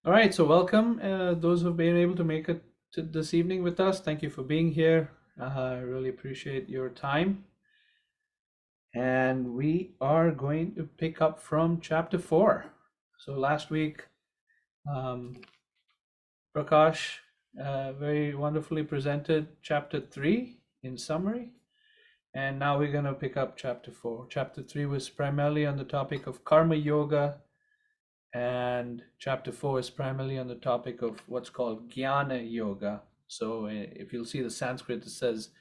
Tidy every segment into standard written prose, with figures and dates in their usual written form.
All right, so welcome those who've been able to make it to this evening with us. Thank you for being here. I really appreciate your time. And we are going to pick up from chapter 4. So last week, um, Prakash very wonderfully presented chapter 3 in summary. And now we're going to pick up chapter 4. Chapter 3 was primarily on the topic of karma yoga, and chapter 4 is primarily on the topic of what's called Jnana Yoga. So if you'll see the Sanskrit, it says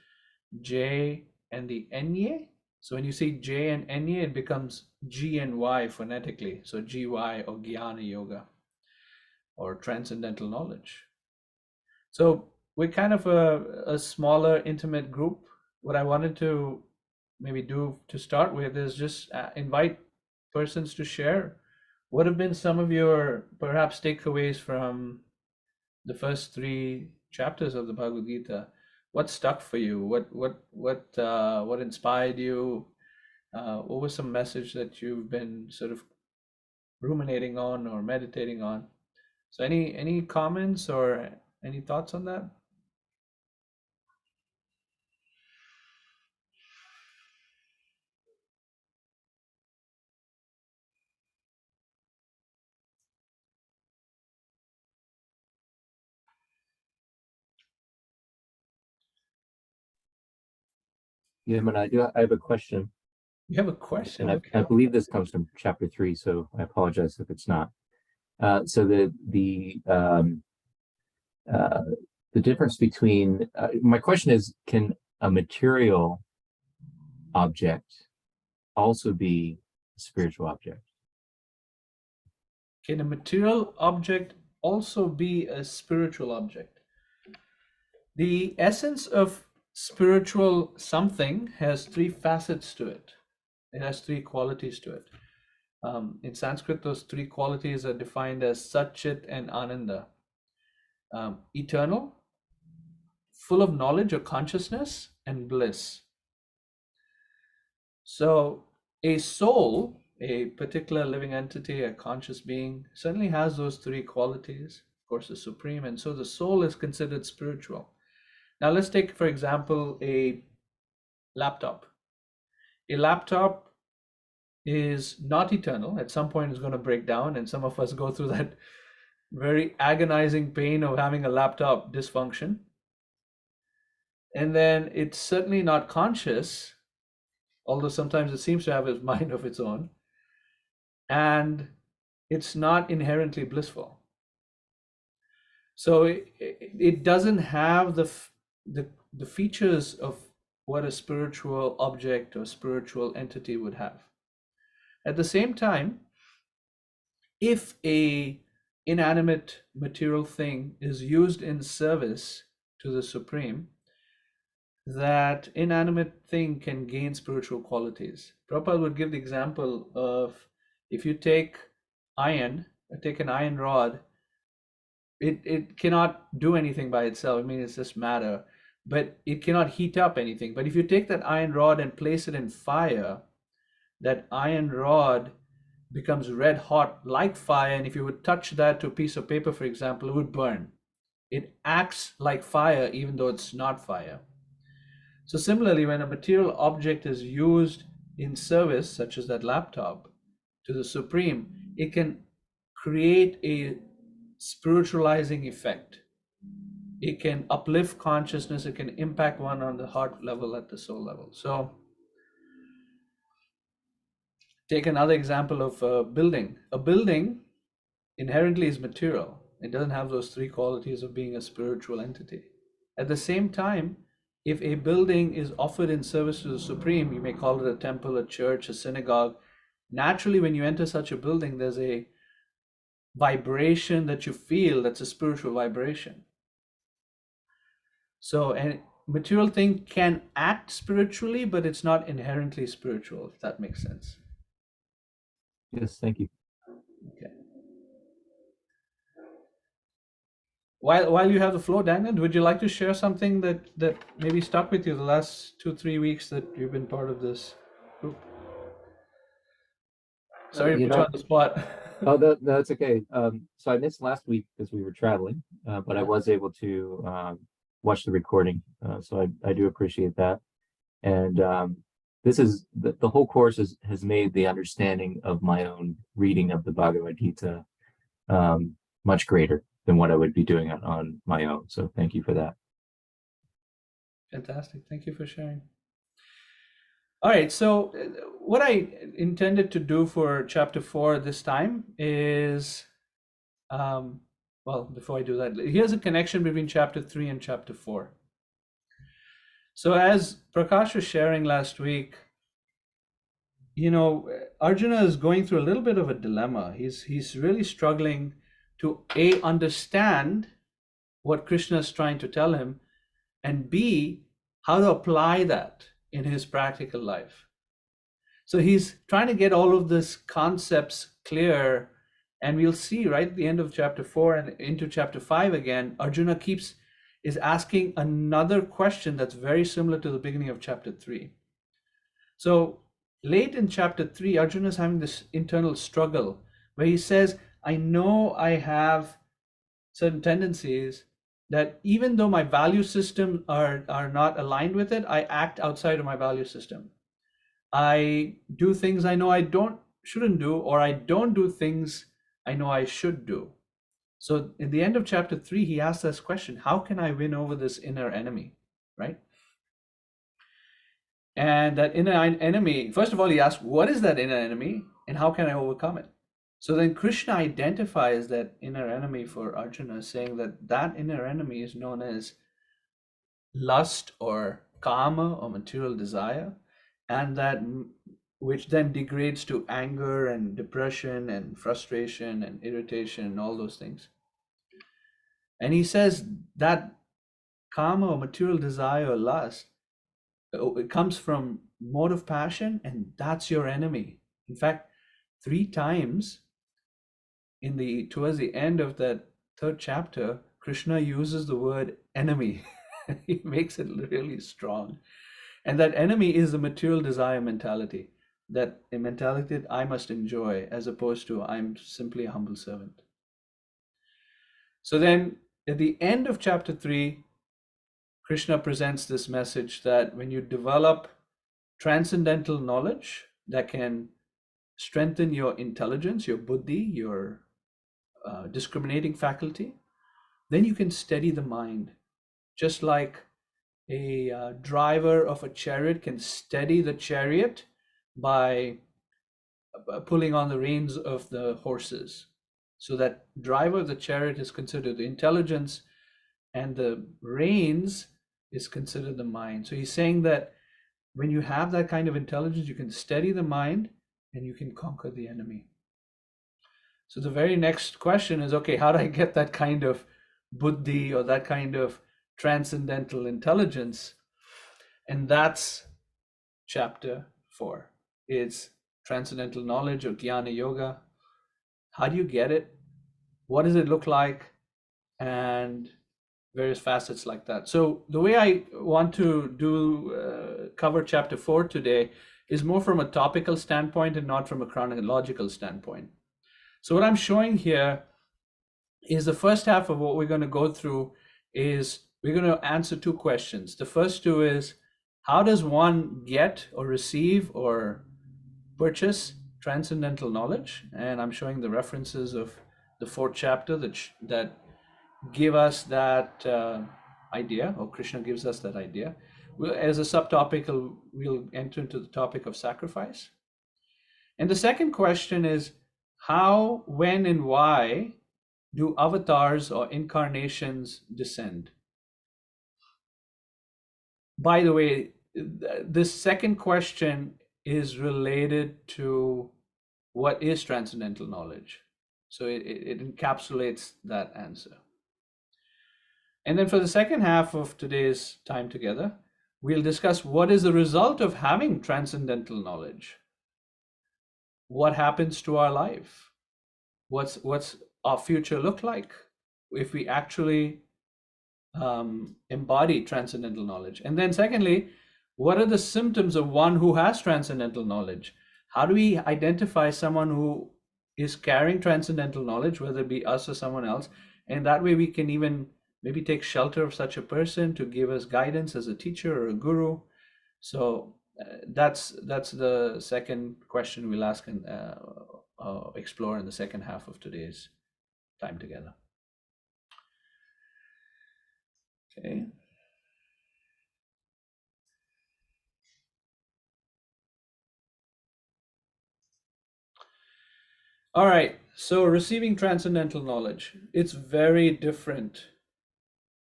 J and the Nye. So when you see J and Nye, it becomes G and Y phonetically. So GY or Jnana Yoga or transcendental knowledge. So we're kind of a smaller, intimate group. What I wanted to maybe do to start with is just invite persons to share what have been some of your perhaps takeaways from the first three chapters of the Bhagavad Gita. What stuck for you? What inspired you? What was some message that you've been sort of ruminating on or meditating on? So any comments or any thoughts on that? Yeah, man, I have a question, You have a and question? I Okay. believe this comes from chapter 3, so I apologize if it's not. So uh, the difference between my question is, can a material object also be a spiritual object? Can a material object also be a spiritual object? The essence of spiritual something has three facets to it. It has three qualities to it. In Sanskrit, those three qualities are defined as Satchit and Ananda. Eternal, full of knowledge or consciousness, and bliss. So a soul, a particular living entity, a conscious being, certainly has those three qualities. Of course, the supreme, and so the soul is considered spiritual. Now let's take, for example, a laptop. A laptop is not eternal. At some point, it's going to break down, and some of us go through that very agonizing pain of having a laptop dysfunction. And then it's certainly not conscious, although sometimes it seems to have a mind of its own, and it's not inherently blissful. So it doesn't have the features of what a spiritual object or spiritual entity would have. At the same time, if a inanimate material thing is used in service to the Supreme, that inanimate thing can gain spiritual qualities. Prabhupada would give the example of, if you take iron, take an iron rod, it cannot do anything by itself. I mean, it's just matter, but it cannot heat up anything. But if you take that iron rod and place it in fire, that iron rod becomes red hot like fire, and if you would touch that to a piece of paper, for example, it would burn. It acts like fire even though it's not fire. So similarly, when a material object is used in service, such as that laptop, to the Supreme, it can create a spiritualizing effect. It can uplift consciousness, it can impact one on the heart level, at the soul level. So take another example of a building. A building inherently is material. It doesn't have those three qualities of being a spiritual entity. At the same time, if a building is offered in service to the Supreme, you may call it a temple, a church, a synagogue. Naturally, when you enter such a building, there's a vibration that you feel that's a spiritual vibration. So a material thing can act spiritually, but it's not inherently spiritual, if that makes sense. Yes, thank you. Okay. While you have the floor, Daniel, would you like to share something that maybe stuck with you the last 2-3 weeks that you've been part of this group? Sorry to You put you know, on the spot. Oh, that's okay. So I missed last week because we were traveling, but I Yeah, was able to watch the recording. So I do appreciate that. And this is the whole course has made the understanding of my own reading of the Bhagavad Gita much greater than what I would be doing on my own. So thank you for that. fantastic. Thank you for sharing. All right, so what I intended to do for chapter 4 this time is, well, before I do that, here's a connection between chapter 3 and chapter 4. So as Prakash was sharing last week, Arjuna is going through a little bit of a dilemma. He's really struggling to A, understand what Krishna is trying to tell him, and B, how to apply that in his practical life. So he's trying to get all of these concepts clear, and we'll see right at the end of chapter 4 and into chapter 5 again, Arjuna is asking another question that's very similar to the beginning of chapter 3. So late in chapter 3, Arjuna is having this internal struggle where he says, I know I have certain tendencies that even though my value system are not aligned with it, I act outside of my value system. I do things I know I shouldn't do, or I don't do things I know I should do. So in the end of chapter 3, he asks this question, how can I win over this inner enemy, right? And that inner enemy, first of all, he asks, what is that inner enemy and how can I overcome it? So then Krishna identifies that inner enemy for Arjuna, saying that that inner enemy is known as lust or kama or material desire, and that which then degrades to anger and depression and frustration and irritation and all those things. And he says that kama or material desire or lust, it comes from mode of passion, and that's your enemy. In fact, 3 times towards the end of that 3rd chapter, Krishna uses the word enemy. He makes it really strong. And that enemy is the material desire mentality, that a mentality that I must enjoy as opposed to I'm simply a humble servant. So then at the end of chapter 3, Krishna presents this message that when you develop transcendental knowledge that can strengthen your intelligence, your buddhi, your discriminating faculty, then you can steady the mind. Just like a driver of a chariot can steady the chariot by pulling on the reins of the horses. So that driver of the chariot is considered the intelligence, and the reins is considered the mind. So he's saying that when you have that kind of intelligence, you can steady the mind and you can conquer the enemy. So the very next question is, okay, how do I get that kind of buddhi or that kind of transcendental intelligence? And that's chapter 4. It's transcendental knowledge or jnana yoga. How do you get it? What does it look like? And various facets like that. So the way I want to cover chapter 4 today is more from a topical standpoint and not from a chronological standpoint. So what I'm showing here is the first half of what we're going to go through is we're going to answer 2 questions. The first 2 is, how does one get or receive or purchase transcendental knowledge? And I'm showing the references of the 4th chapter that give us that idea, or Krishna gives us that idea. As a subtopic, we'll enter into the topic of sacrifice. And the second question is, how, when, and why do avatars or incarnations descend? By the way, this second question is related to what is transcendental knowledge. So it encapsulates that answer. And then for the second half of today's time together, we'll discuss what is the result of having transcendental knowledge. What happens to our life? What's our future look like if we actually embody transcendental knowledge? And then secondly, what are the symptoms of one who has transcendental knowledge? How do we identify someone who is carrying transcendental knowledge, whether it be us or someone else. And that way we can even maybe take shelter of such a person to give us guidance as a teacher or a guru. So that's the second question we'll ask and explore in the second half of today's time together. Okay. All right. So receiving transcendental knowledge, it's very different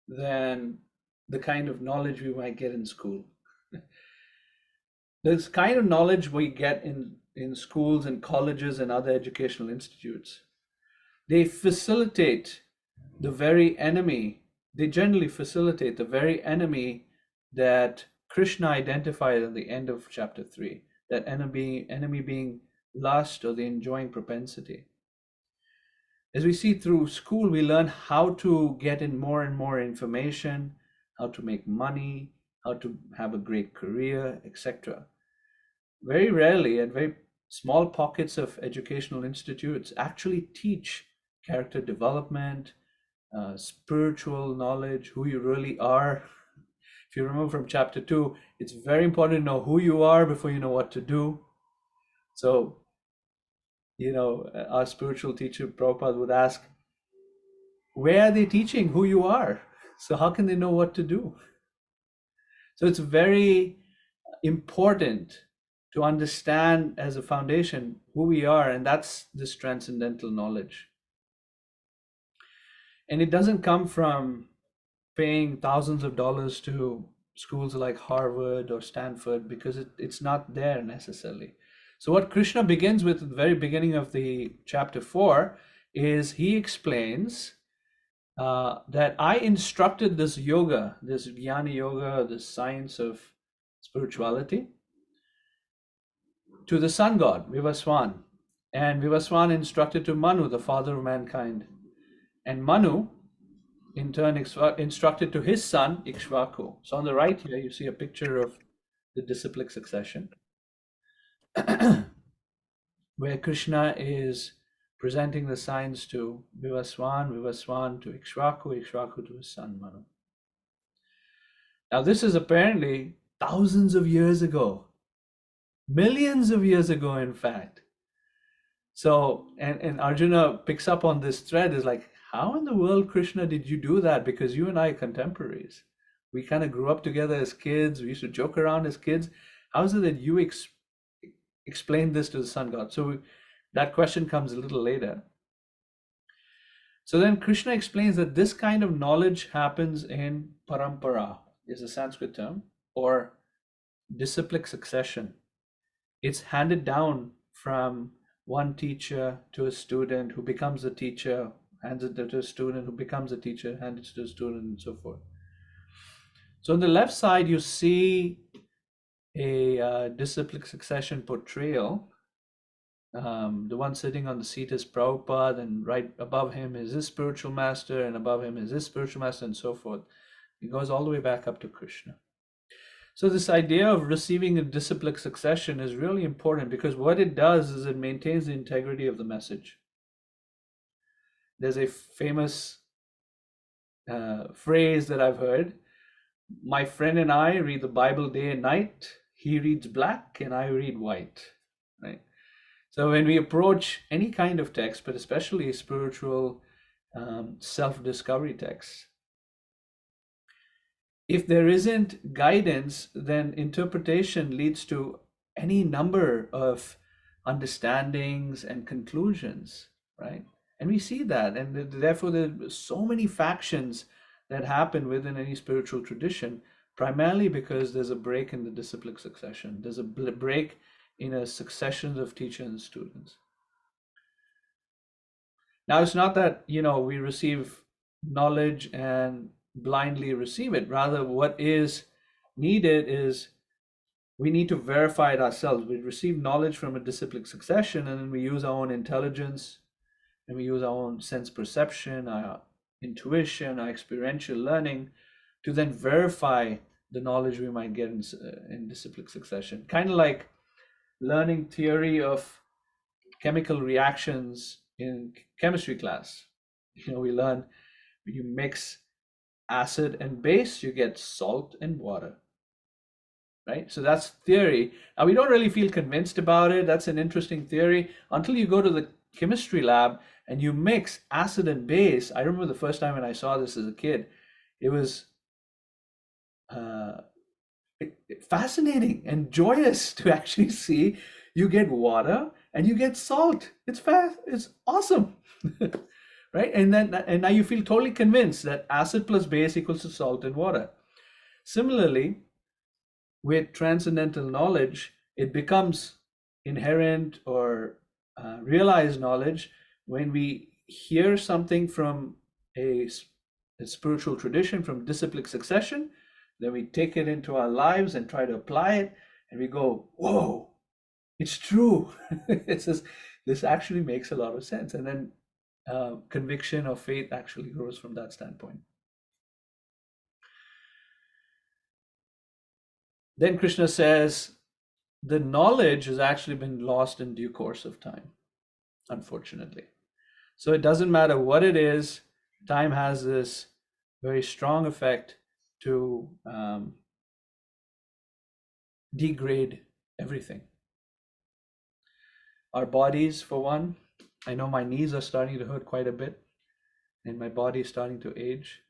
than the kind of knowledge we might get in school. This kind of knowledge we get in schools and colleges and other educational institutes, they facilitate the very enemy, they generally facilitate the very enemy that Krishna identified at the end of chapter 3, that enemy being lust or the enjoying propensity. As we see through school, we learn how to get in more and more information, how to make money, how to have a great career, etc. Very rarely, and very small pockets of educational institutes actually teach character development, spiritual knowledge, who you really are. If you remember from chapter 2, it's very important to know who you are before you know what to do. So, our spiritual teacher, Prabhupada, would ask, where are they teaching who you are? So how can they know what to do? So it's very important to understand as a foundation who we are, and that's this transcendental knowledge. And it doesn't come from paying thousands of dollars to schools like Harvard or Stanford, because it's not there necessarily. So what Krishna begins with at the very beginning of the chapter 4 is he explains that I instructed this yoga, this Jnana Yoga, this science of spirituality, to the sun god, Vivaswan. And Vivaswan instructed to Manu, the father of mankind. And Manu, in turn, instructed to his son, Ikshvaku. So on the right here, you see a picture of the disciplic succession, where Krishna is presenting the science to Vivaswan, Vivaswan to Ikshvaku, Ikshvaku to his son Manu. Now this is apparently thousands of years ago, millions of years ago, in fact. So, and Arjuna picks up on this thread, is like, how in the world, Krishna, did you do that? Because you and I are contemporaries. We kind of grew up together as kids. We used to joke around as kids. How is it that you explain this to the sun god? So that question comes a little later. So then Krishna explains that this kind of knowledge happens in parampara, is a Sanskrit term, or disciplic succession. It's handed down from one teacher to a student who becomes a teacher, hands it to a student who becomes a teacher, hands it to a student, and so forth. So on the left side, you see a disciplic succession portrayal. The one sitting on the seat is Prabhupada, and right above him is his spiritual master, and above him is his spiritual master, and so forth. It goes all the way back up to Krishna. So this idea of receiving a disciplic succession is really important, because what it does is it maintains the integrity of the message. There's a famous phrase that I've heard: my friend and I read the Bible day and night. He reads black and I read white, right? So when we approach any kind of text, but especially spiritual self-discovery texts, if there isn't guidance, then interpretation leads to any number of understandings and conclusions, right? And we see that, and therefore there's so many factions that happen within any spiritual tradition, primarily because there's a break in the disciplic succession. There's a break in a succession of teachers and students. Now, it's not that, we receive knowledge and blindly receive it. Rather, what is needed is we need to verify it ourselves. We receive knowledge from a disciplic succession, and then we use our own intelligence, and we use our own sense perception, our intuition, our experiential learning to then verify the knowledge we might get in disciplic succession. Kind of like learning theory of chemical reactions in chemistry class. We learn when you mix acid and base, you get salt and water, right? So that's theory. Now, we don't really feel convinced about it. That's an interesting theory until you go to the chemistry lab and you mix acid and base. I remember the first time when I saw this as a kid, it was fascinating and joyous to actually see you get water and you get salt. It's awesome. Right? And now you feel totally convinced that acid plus base equals to salt and water. Similarly, with transcendental knowledge, it becomes inherent or realized knowledge when we hear something from a spiritual tradition, from disciplic succession. Then we take it into our lives and try to apply it, and we go, whoa, it's true. This actually makes a lot of sense. And then conviction or faith actually grows from that standpoint. Then Krishna says, the knowledge has actually been lost in due course of time, unfortunately. So it doesn't matter what it is, time has this very strong effect to degrade everything. Our bodies, for one, I know my knees are starting to hurt quite a bit, and my body is starting to age.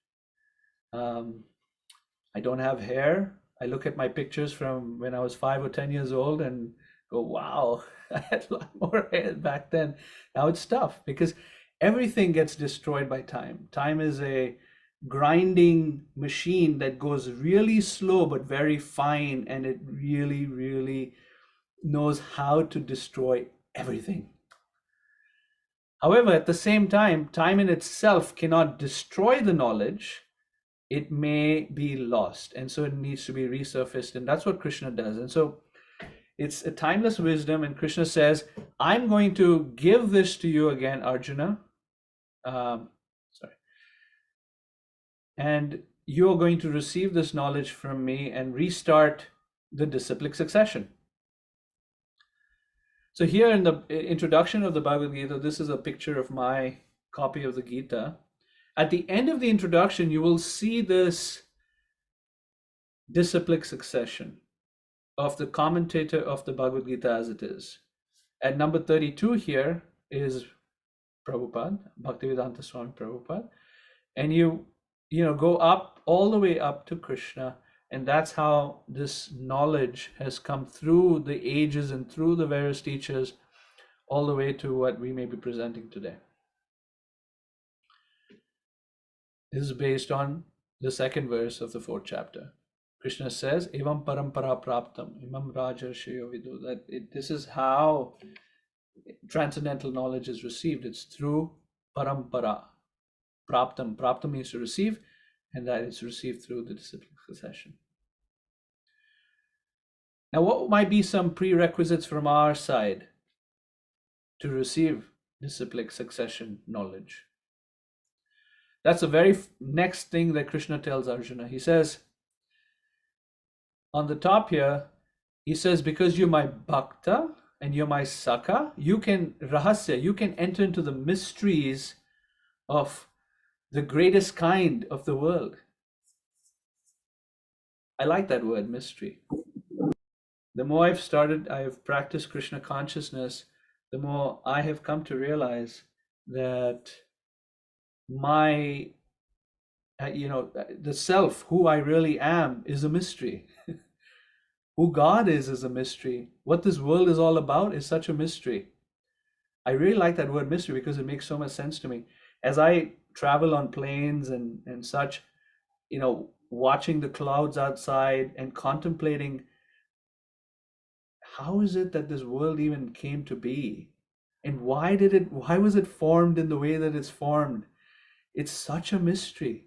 I don't have hair. I look at my pictures from when I was 5 or 10 years old and go, wow, I had a lot more hair back then. Now it's tough because everything gets destroyed by time. Time is a grinding machine that goes really slow but very fine, and it really, really knows how to destroy everything. However, at the same time, time in itself cannot destroy the knowledge. It may be lost, and so it needs to be resurfaced, and that's what Krishna does. And so it's a timeless wisdom, and Krishna says, I'm going to give this to you again, Arjuna. And you're going to receive this knowledge from me and restart the disciplic succession. So here in the introduction of the Bhagavad Gita, this is a picture of my copy of the Gita. At the end of the introduction, you will see this disciplic succession of the commentator of the Bhagavad Gita as it is. At number 32 here is Prabhupada, Bhaktivedanta Swami Prabhupada. And you go up, all the way up to Krishna. And that's how this knowledge has come through the ages and through the various teachers, all the way to what we may be presenting today. This is based on the second verse of the 4th chapter. Krishna says, Evam parampara praptam, imam rajarshayo vidu. This is how transcendental knowledge is received. It's through parampara. Praptam. Praptam means to receive, and that is received through the disciplic succession. Now, what might be some prerequisites from our side to receive disciplic succession knowledge? That's the very next thing that Krishna tells Arjuna. He says, on the top here, he says, because you're my bhakta and you're my sakha, you can rahasya, you can enter into the mysteries of the greatest kind of the world. I like that word, mystery. The more I've practiced Krishna consciousness, the more I have come to realize that my, the self, who I really am, is a mystery. Who God is a mystery. What this world is all about is such a mystery. I really like that word mystery because it makes so much sense to me. As I travel on planes and such, watching the clouds outside and contemplating, how is it that this world even came to be? And why was it formed in the way that it's formed? It's such a mystery.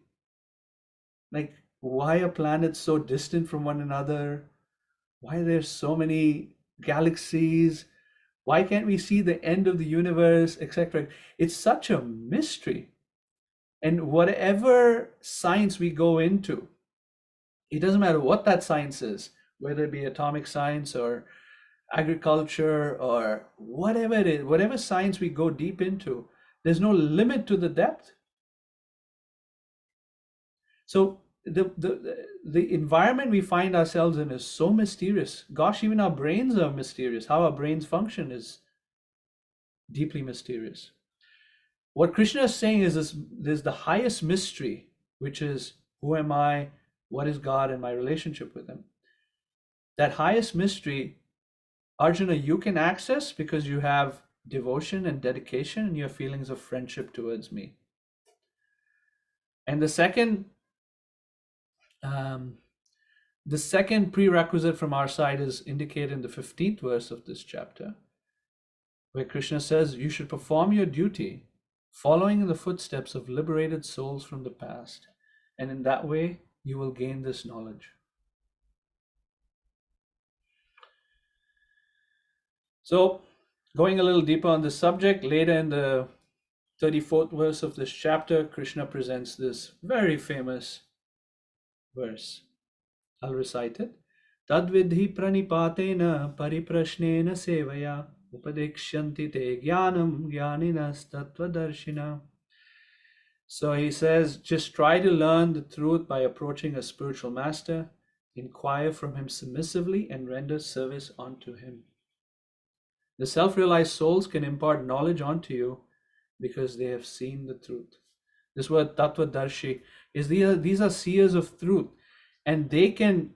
Like, why are planets so distant from one another? Why are there so many galaxies? Why can't we see the end of the universe, etc.? It's such a mystery. And whatever science we go into, it doesn't matter what that science is, whether it be atomic science or agriculture or whatever it is, whatever science we go deep into, there's no limit to the depth. So the environment we find ourselves in is so mysterious. Gosh, even our brains are mysterious. How our brains function is deeply mysterious. What Krishna is saying is this: there's the highest mystery, which is who am I, what is God, and my relationship with Him. That highest mystery, Arjuna, you can access because you have devotion and dedication and your feelings of friendship towards me. And the second prerequisite from our side is indicated in the 15th verse of this chapter, where Krishna says, you should perform your duty following in the footsteps of liberated souls from the past, and in that way you will gain this knowledge. So, going a little deeper on this subject, later in the 34th verse of this chapter, Krishna presents this very famous verse. I'll recite it. Tadvidhi pranipatena pariprashnena sevaya upadekshyanti te jnanam jnaninas tattvadarshina. So he says, just try to learn the truth by approaching a spiritual master, inquire from him submissively, and render service unto him. The self-realized souls can impart knowledge onto you because they have seen the truth. This word tattvadarshi is these are seers of truth, and they can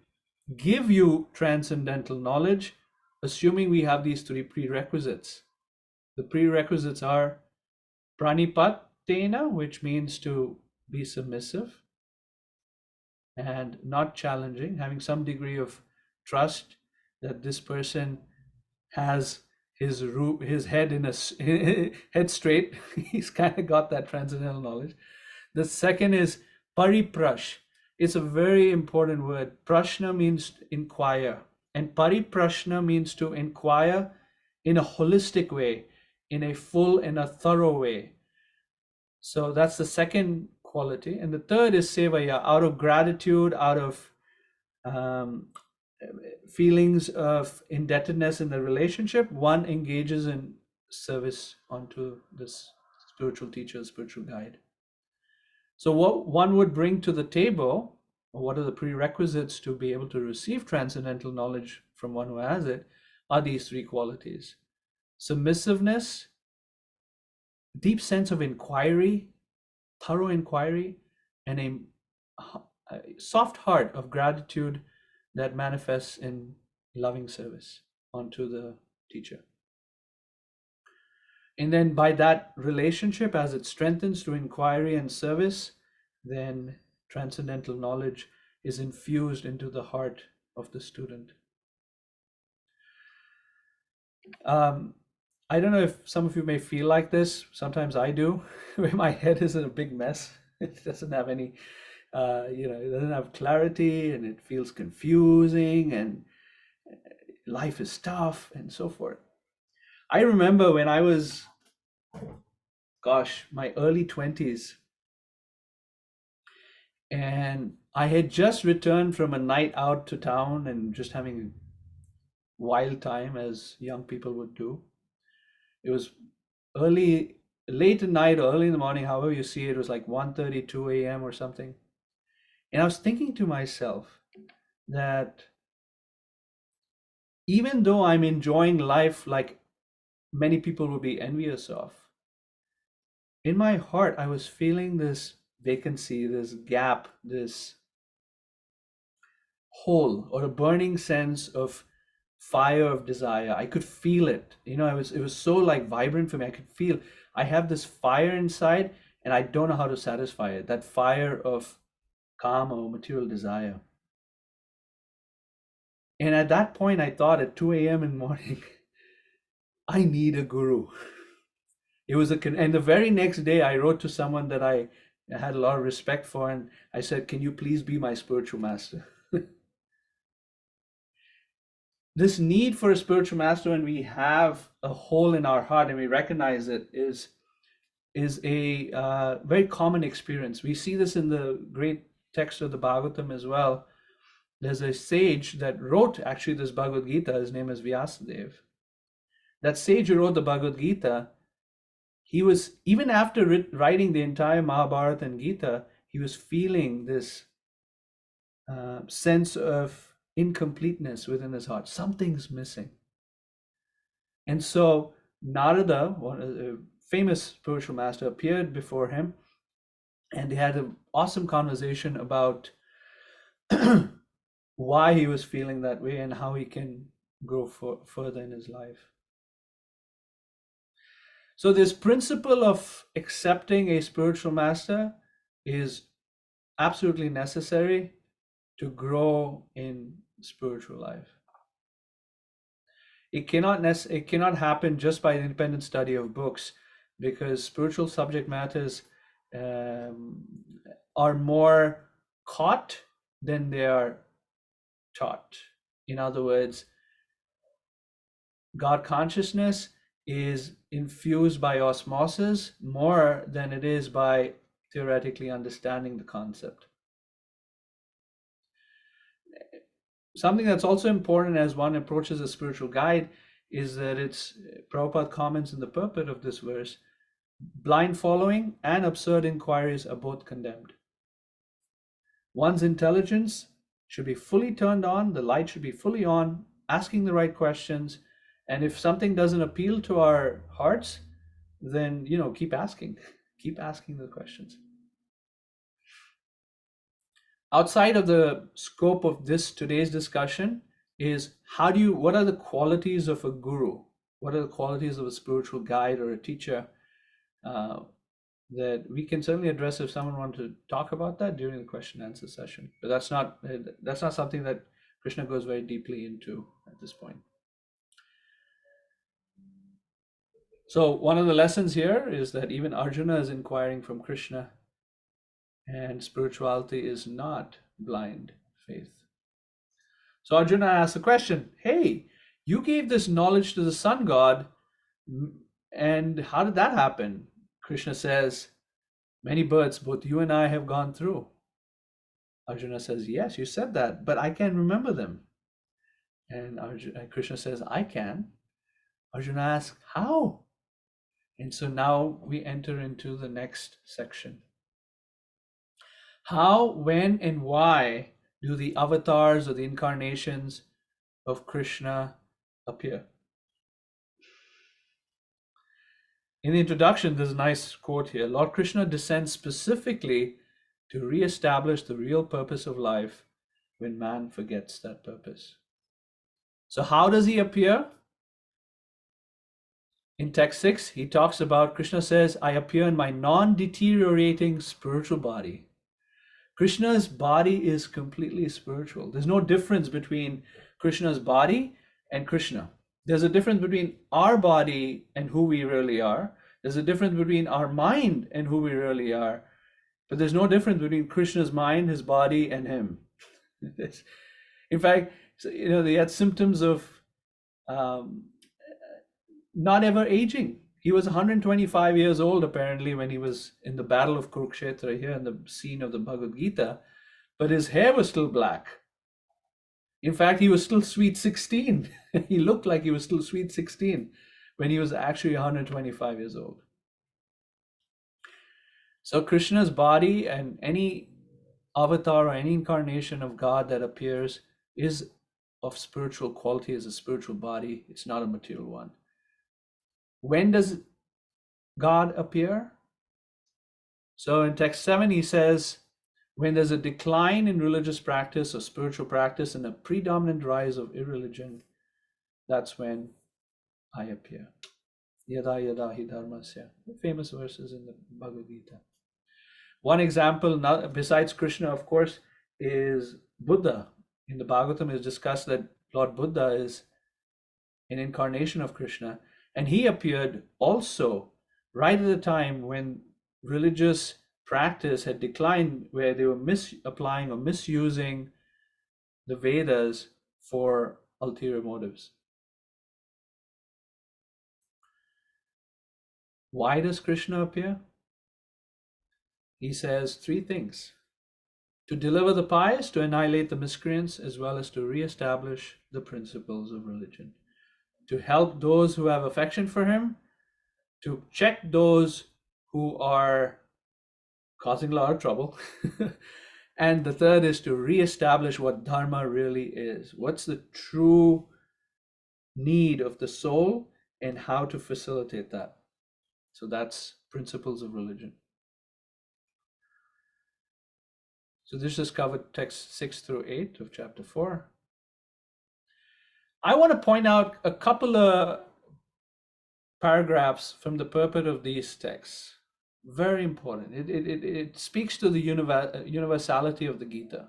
give you transcendental knowledge, assuming we have these three prerequisites. The prerequisites are pranipatena, which means to be submissive and not challenging, having some degree of trust that this person has his head in a head straight. He's kind of got that transcendental knowledge. The second is pariprash. It's a very important word. Prashna means inquire, and pariprashna means to inquire in a holistic way, in a full and a thorough way. So that's the second quality. And the third is sevaya, out of gratitude, out of feelings of indebtedness in the relationship, one engages in service onto this spiritual teacher, spiritual guide. So what one would bring to the table, or what are the prerequisites to be able to receive transcendental knowledge from one who has it, are these three qualities: submissiveness, deep sense of inquiry, thorough inquiry, and a soft heart of gratitude that manifests in loving service onto the teacher. And then by that relationship, as it strengthens to inquiry and service, then transcendental knowledge is infused into the heart of the student. I don't know if some of you may feel like this. Sometimes I do, where my head is in a big mess. It doesn't have any, it doesn't have clarity, and it feels confusing, and life is tough, and so forth. I remember when I was, my early 20s, and I had just returned from a night out to town and just having a wild time, as young people would do. It was late at night or early in the morning, however you see it. It was like 1:30, 2 a.m. or something. And I was thinking to myself that even though I'm enjoying life like many people would be envious of, in my heart, I was feeling this vacancy, this gap, this hole, or a burning sense of fire of desire. I could feel it. It was so like vibrant for me. I could feel I have this fire inside, and I don't know how to satisfy it. That fire of kama or material desire. And at that point, I thought at 2 a.m. in the morning, I need a guru. It was and the very next day, I wrote to someone that I had a lot of respect for, and I said, "Can you please be my spiritual master?" This need for a spiritual master, when we have a hole in our heart and we recognize it, is a very common experience. We see this in the great text of the Bhagavatam as well, there's a sage that wrote actually this Bhagavad Gita. His name is Vyasadeva. That sage who wrote the Bhagavad Gita, he was, even after writing the entire Mahabharata and Gita, he was feeling this sense of incompleteness within his heart. Something's missing. And so Narada, a famous spiritual master, appeared before him, and they had an awesome conversation about why he was feeling that way and how he can grow further in his life. So this principle of accepting a spiritual master is absolutely necessary to grow in spiritual life. It cannot happen just by the independent study of books, because spiritual subject matters are more caught than they are taught. In other words, God consciousness is infused by osmosis more than it is by theoretically understanding the concept. Something that's also important as one approaches a spiritual guide is that Prabhupada comments in the purport of this verse, blind following and absurd inquiries are both condemned. One's intelligence should be fully turned on, the light should be fully on, asking the right questions, and if something doesn't appeal to our hearts, then keep asking the questions. Outside of the scope of today's discussion is what are the qualities of a guru? What are the qualities of a spiritual guide or a teacher that we can certainly address if someone wants to talk about that during the question and answer session. But that's not something that Krishna goes very deeply into at this point. So one of the lessons here is that even Arjuna is inquiring from Krishna, and spirituality is not blind faith. So Arjuna asks the question, hey, you gave this knowledge to the sun god, and how did that happen? Krishna says, many births, both you and I have gone through. Arjuna says, yes, you said that, but I can't remember them. And Krishna says, I can. Arjuna asks, how? And so now we enter into the next section. How, when, and why do the avatars or the incarnations of Krishna appear? In the introduction, there's a nice quote here. Lord Krishna descends specifically to re-establish the real purpose of life when man forgets that purpose. So how does he appear? In text 6, he talks about, Krishna says, I appear in my non-deteriorating spiritual body. Krishna's body is completely spiritual. There's no difference between Krishna's body and Krishna. There's a difference between our body and who we really are. There's a difference between our mind and who we really are. But there's no difference between Krishna's mind, his body, and him. In fact, they had symptoms of not ever aging. He was 125 years old, apparently, when he was in the battle of Kurukshetra here in the scene of the Bhagavad Gita, but his hair was still black. In fact, he was still sweet 16. He looked like he was still sweet 16 when he was actually 125 years old. So Krishna's body and any avatar or any incarnation of God that appears is of spiritual quality, as a spiritual body. It's not a material one. When does God appear? So in text 7, he says, when there's a decline in religious practice or spiritual practice and a predominant rise of irreligion, that's when I appear. Yada yada hi dharmasya. Famous verses in the Bhagavad Gita. One example, besides Krishna, of course, is Buddha. In the Bhagavatam, is discussed that Lord Buddha is an incarnation of Krishna, and he appeared also right at the time when religious practice had declined, where they were misapplying or misusing the Vedas for ulterior motives. Why does Krishna appear? He says three things. to deliver the pious, to annihilate the miscreants, as well as to re-establish the principles of religion, to help those who have affection for him, to check those who are causing a lot of trouble. And the third is to re-establish what dharma really is. What's the true need of the soul and how to facilitate that. So that's principles of religion. So this just covered text 6 through 8 of chapter 4. I want to point out a couple of paragraphs from the purport of these texts. Very important. It speaks to the universality of the Gita.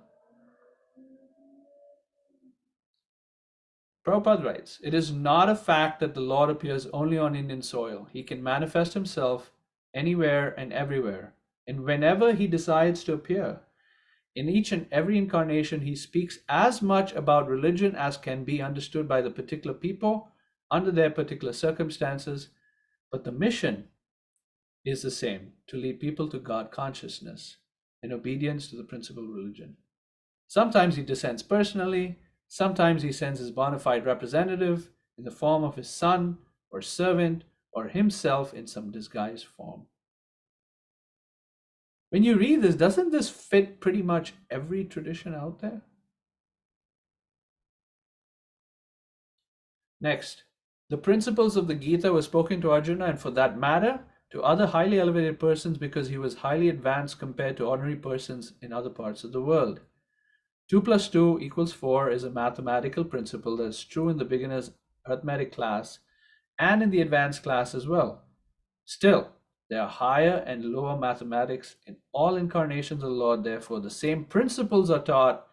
Prabhupada writes, "It is not a fact that the Lord appears only on Indian soil. He can manifest himself anywhere and everywhere, and whenever he decides to appear. In each and every incarnation, he speaks as much about religion as can be understood by the particular people under their particular circumstances, but the mission is the same, to lead people to God consciousness in obedience to the principal religion. Sometimes he descends personally, sometimes he sends his bona fide representative in the form of his son or servant or himself in some disguised form." When you read this, doesn't this fit pretty much every tradition out there? Next, the principles of the Gita were spoken to Arjuna, and for that matter, to other highly elevated persons, because he was highly advanced compared to ordinary persons in other parts of the world. 2 plus 2 equals 4 is a mathematical principle that is true in the beginner's arithmetic class and in the advanced class as well. Still, there are higher and lower mathematics in all incarnations of the Lord. Therefore, the same principles are taught,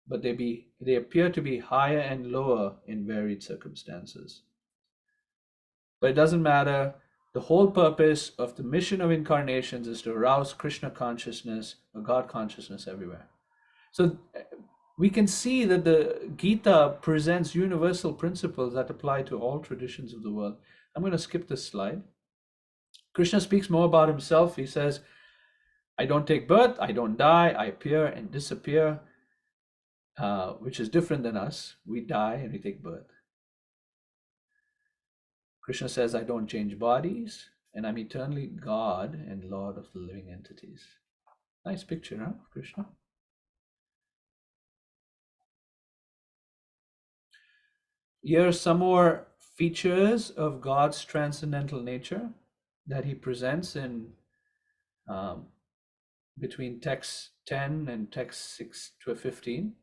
but they appear to be higher and lower in varied circumstances. But it doesn't matter. The whole purpose of the mission of incarnations is to arouse Krishna consciousness or God consciousness everywhere. So we can see that the Gita presents universal principles that apply to all traditions of the world. I'm going to skip this slide. Krishna speaks more about himself. He says, "I don't take birth, I don't die, I appear and disappear," which is different than us. We die and we take birth. Krishna says, "I don't change bodies, and I'm eternally God and Lord of the living entities." Nice picture, huh, of Krishna? Here are some more features of God's transcendental nature that he presents in between text 10 and text 6 to 15.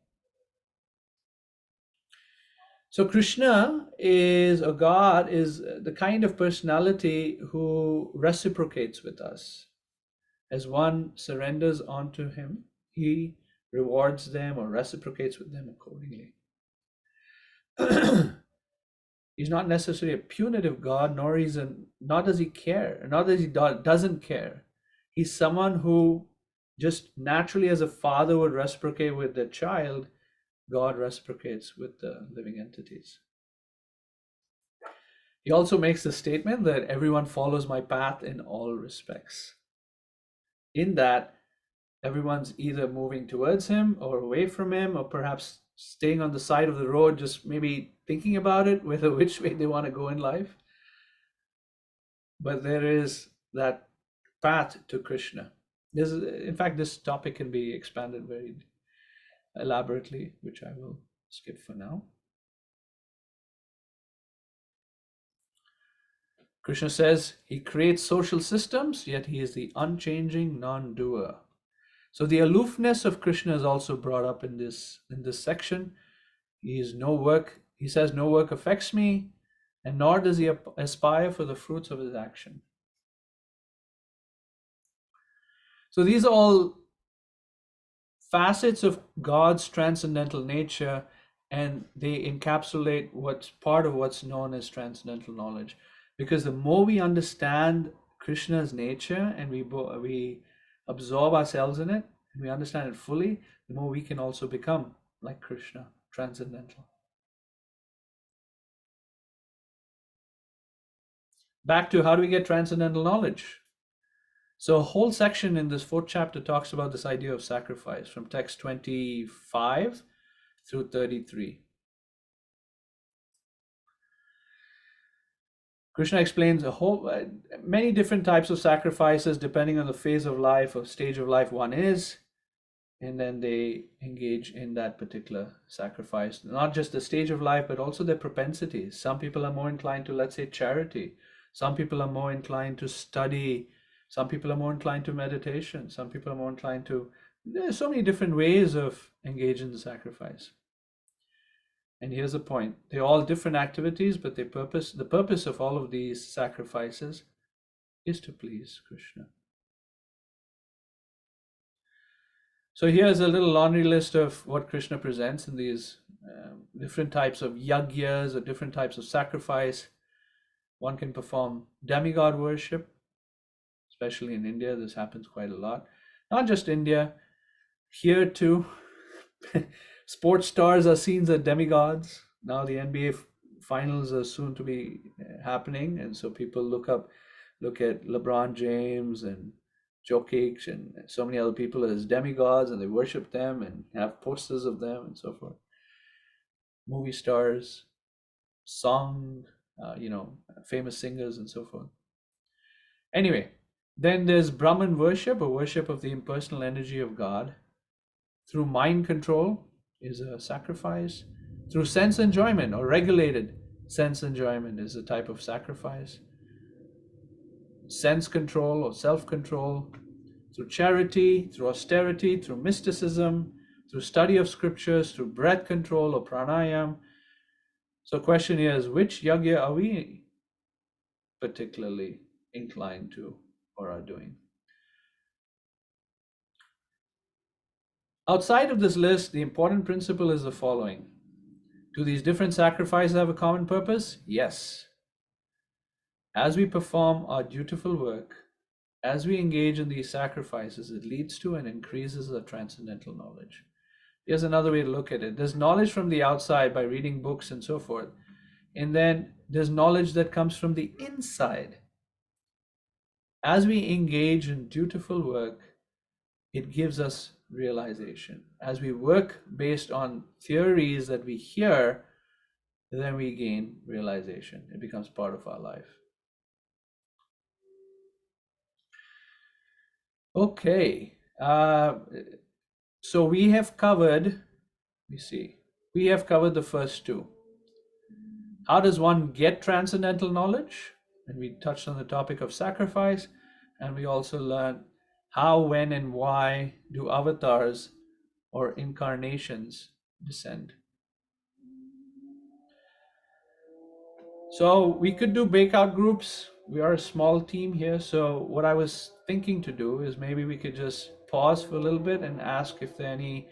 So Krishna is a God, is the kind of personality who reciprocates with us. As one surrenders onto him, he rewards them or reciprocates with them accordingly. He's not necessarily a punitive God, nor does he care, not that he doesn't care. He's someone who just naturally, as a father would reciprocate with their child, God reciprocates with the living entities. He also makes the statement that everyone follows my path in all respects. In that, everyone's either moving towards him or away from him, or perhaps staying on the side of the road, just maybe thinking about it, whether which way they want to go in life. But there is that path to Krishna. In fact, this topic can be expanded very elaborately, which I will skip for now. Krishna says he creates social systems, yet he is the unchanging non-doer. So the aloofness of Krishna is also brought up in this section. He says, "No work affects me, and nor does he aspire for the fruits of his action." So these are all facets of God's transcendental nature, and they encapsulate what's part of what's known as transcendental knowledge. Because the more we understand Krishna's nature and we absorb ourselves in it, and we understand it fully, the more we can also become like Krishna, transcendental. Back to how do we get transcendental knowledge? So a whole section in this 4th chapter talks about this idea of sacrifice from text 25 through 33. Krishna explains many different types of sacrifices depending on the phase of life or stage of life one is, and then they engage in that particular sacrifice. Not just the stage of life, but also their propensities. Some people are more inclined to, let's say, charity. Some people are more inclined to study. Some people are more inclined to meditation. Some people are more inclined to, there's so many different ways of engaging in sacrifice. And here's the point. They're all different activities, but the purpose of all of these sacrifices is to please Krishna. So here's a little laundry list of what Krishna presents in these different types of yagyas or different types of sacrifice. One can perform demigod worship, especially in India. This happens quite a lot. Not just India, here too. Sports stars are seen as demigods. Now the NBA finals are soon to be happening, and so people look at LeBron James and Jokic and so many other people as demigods, and they worship them and have posters of them and so forth. Movie stars, famous singers and so forth. Anyway, then there's Brahman worship, or worship of the impersonal energy of God. Through mind control is a sacrifice. Through sense enjoyment or regulated sense enjoyment is a type of sacrifice. Sense control or self-control. Through charity, through austerity, through mysticism, through study of scriptures, through breath control or pranayam. So the question is, which yagya are we particularly inclined to or are doing? Outside of this list, the important principle is the following. Do these different sacrifices have a common purpose? Yes. As we perform our dutiful work, as we engage in these sacrifices, it leads to and increases our transcendental knowledge. Here's another way to look at it. There's knowledge from the outside by reading books and so forth. And then there's knowledge that comes from the inside. As we engage in dutiful work, it gives us realization. As we work based on theories that we hear, then we gain realization. It becomes part of our life. Okay, so we have covered, we have covered the first two. How does one get transcendental knowledge? And we touched on the topic of sacrifice, and we also learned how, when, and why do avatars or incarnations descend. So we could do breakout groups. We are a small team here, so what I was thinking to do is maybe we could just pause for a little bit and ask if there are any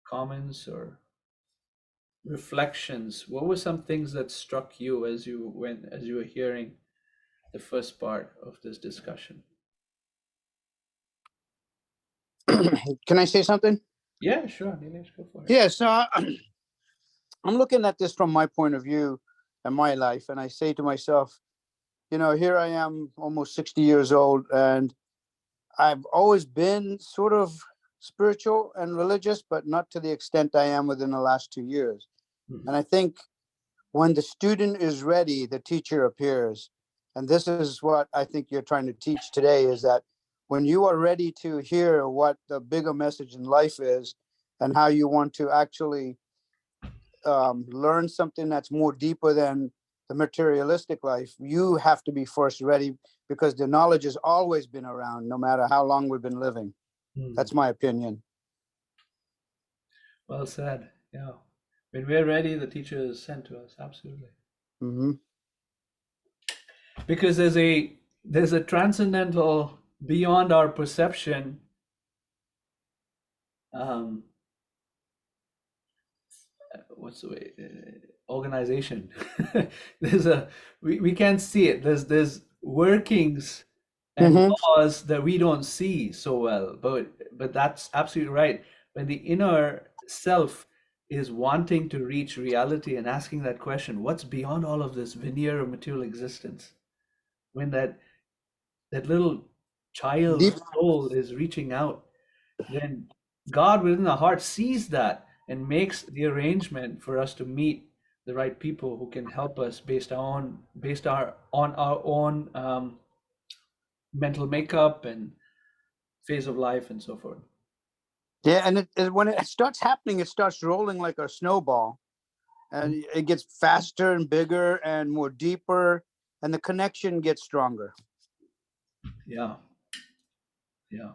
comments or reflections. What were some things that struck you as you were hearing the first part of this discussion? Can I say something? Yeah, sure. Nilesh, go for it. Yeah, so I'm looking at this from my point of view and my life, and I say to myself, here I am almost 60 years old, and I've always been sort of spiritual and religious, but not to the extent I am within the last 2 years. Mm-hmm. And I think when the student is ready, the teacher appears. And this is what I think you're trying to teach today, is that when you are ready to hear what the bigger message in life is and how you want to actually learn something that's more deeper than the materialistic life, you have to be first ready, because the knowledge has always been around, no matter how long we've been living. That's my opinion. Well said. Yeah. When we're ready, the teacher is sent to us. Absolutely. Mm-hmm. Because there's a transcendental, beyond our perception, what's the way, organization. We can't see it. There's workings and laws that we don't see so well, but that's absolutely right. When the inner self is wanting to reach reality and asking that question, what's beyond all of this veneer of material existence? when that little child Deep. soul is reaching out, then God within the heart sees that and makes the arrangement for us to meet the right people who can help us on our own mental makeup and phase of life and so forth. Yeah, and when it starts happening, it starts rolling like a snowball, and it gets faster and bigger and more deeper, and the connection gets stronger. Yeah, yeah.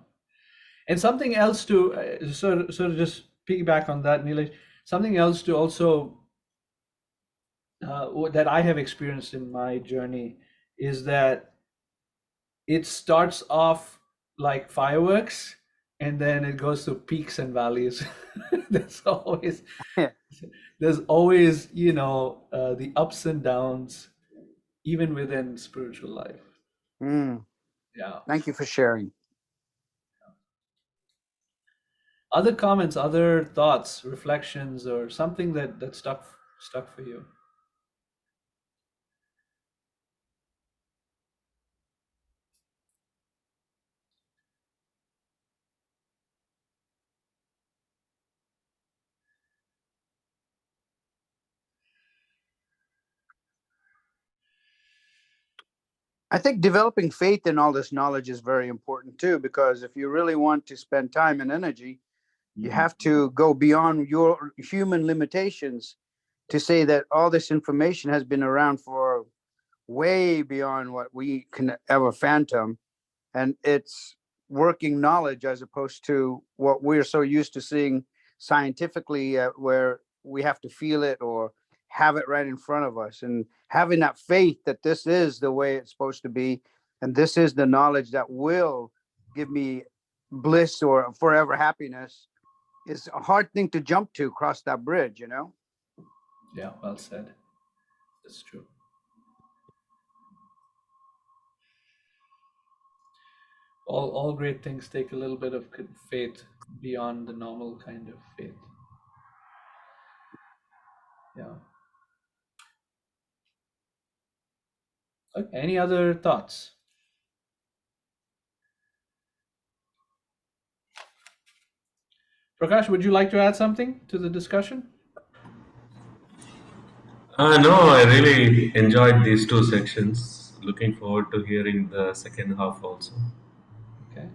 And something else to sort of just piggyback on that, Neelesh, something else to also that I have experienced in my journey is that it starts off like fireworks and then it goes through peaks and valleys. there's always Yeah. there's always the ups and downs even within spiritual life. Mm, Yeah. thank you for sharing. Other comments, other thoughts, reflections, or something that stuck for you? I think developing faith in all this knowledge is very important too, because if you really want to spend time and energy, you have to go beyond your human limitations to say that all this information has been around for way beyond what we can ever phantom. And it's working knowledge as opposed to what we're so used to seeing scientifically, where we have to feel it or have it right in front of us. And having that faith that this is the way it's supposed to be, and this is the knowledge that will give me bliss or forever happiness, is a hard thing to jump to, cross that bridge, you know? Yeah, well said. That's true. All great things take a little bit of faith beyond the normal kind of faith. Yeah. Okay, any other thoughts? Prakash, would you like to add something to the discussion? No, I really enjoyed these two sections. Looking forward to hearing the second half also. Okay.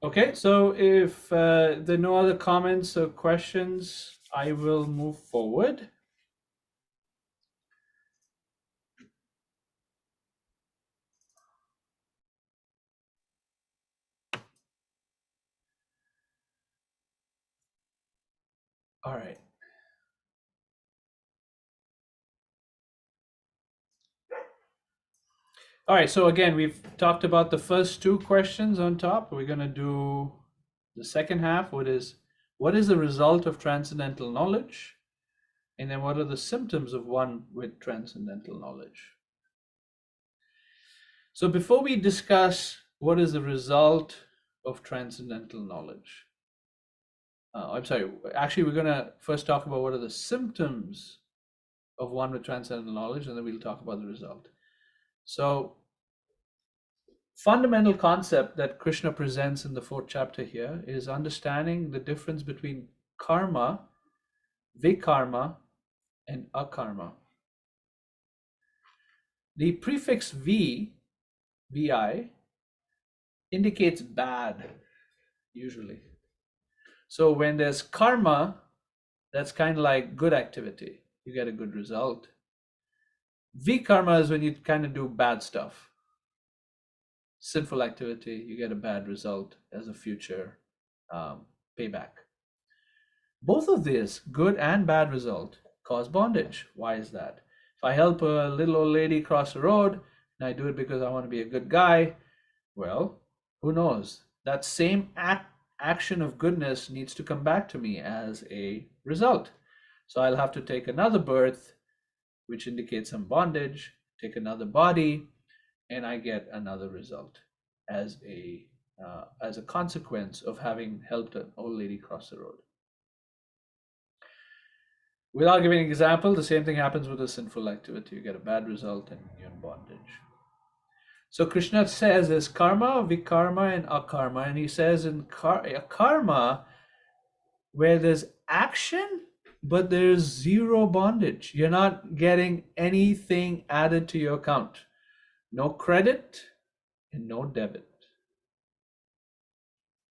Okay, so if there are no other comments or questions, I will move forward. All right. All right, so again, we've talked about the first two questions on top. We're going to do the second half, what is the result of transcendental knowledge? And then what are the symptoms of one with transcendental knowledge? So before we discuss what is the result of transcendental knowledge, I'm sorry, actually, we're going to first talk about what are the symptoms of one with transcendental knowledge, and then we'll talk about the result. So, fundamental concept that Krishna presents in the 4th chapter here is understanding the difference between karma, vikarma, and akarma. The prefix vi indicates bad, usually. So when there's karma, that's kind of like good activity. You get a good result. Vikarma is when you kind of do bad stuff. Sinful activity, you get a bad result as a future payback. Both of these, good and bad result, cause bondage. Why is that? If I help a little old lady cross the road and I do it because I want to be a good guy, well, who knows? That same action of goodness needs to come back to me as a result. So I'll have to take another birth, which indicates some bondage, take another body, and I get another result as a as a consequence of having helped an old lady cross the road. Without giving an example, the same thing happens with a sinful activity. You get a bad result and you're in bondage. So Krishna says there's karma, vikarma, and akarma. And he says in karma, where there's action, but there's zero bondage. You're not getting anything added to your account. No credit and no debit.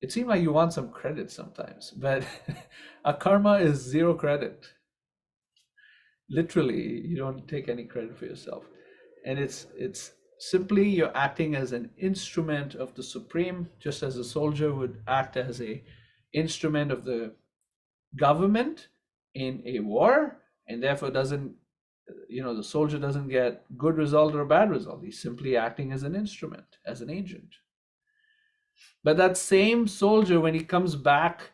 It seems like you want some credit sometimes, but akarma is zero credit. Literally, you don't take any credit for yourself. And it's simply you're acting as an instrument of the Supreme, just as a soldier would act as a instrument of the government in a war, and therefore doesn't, the soldier doesn't get good result or a bad result. He's simply acting as an instrument, as an agent. But that same soldier, when he comes back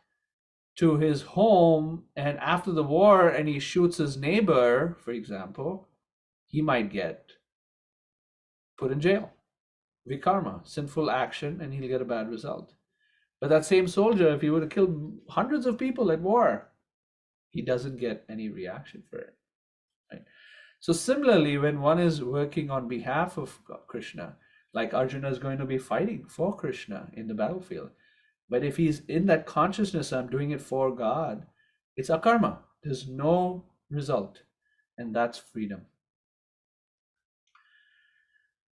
to his home and after the war and he shoots his neighbor, for example, he might get put in jail. Vikarma, sinful action, and he'll get a bad result. But that same soldier, if he would have killed hundreds of people at war, he doesn't get any reaction for it. Right? So similarly, when one is working on behalf of Krishna, like Arjuna is going to be fighting for Krishna in the battlefield, but if he's in that consciousness, I'm doing it for God, it's akarma. There's no result, and that's freedom.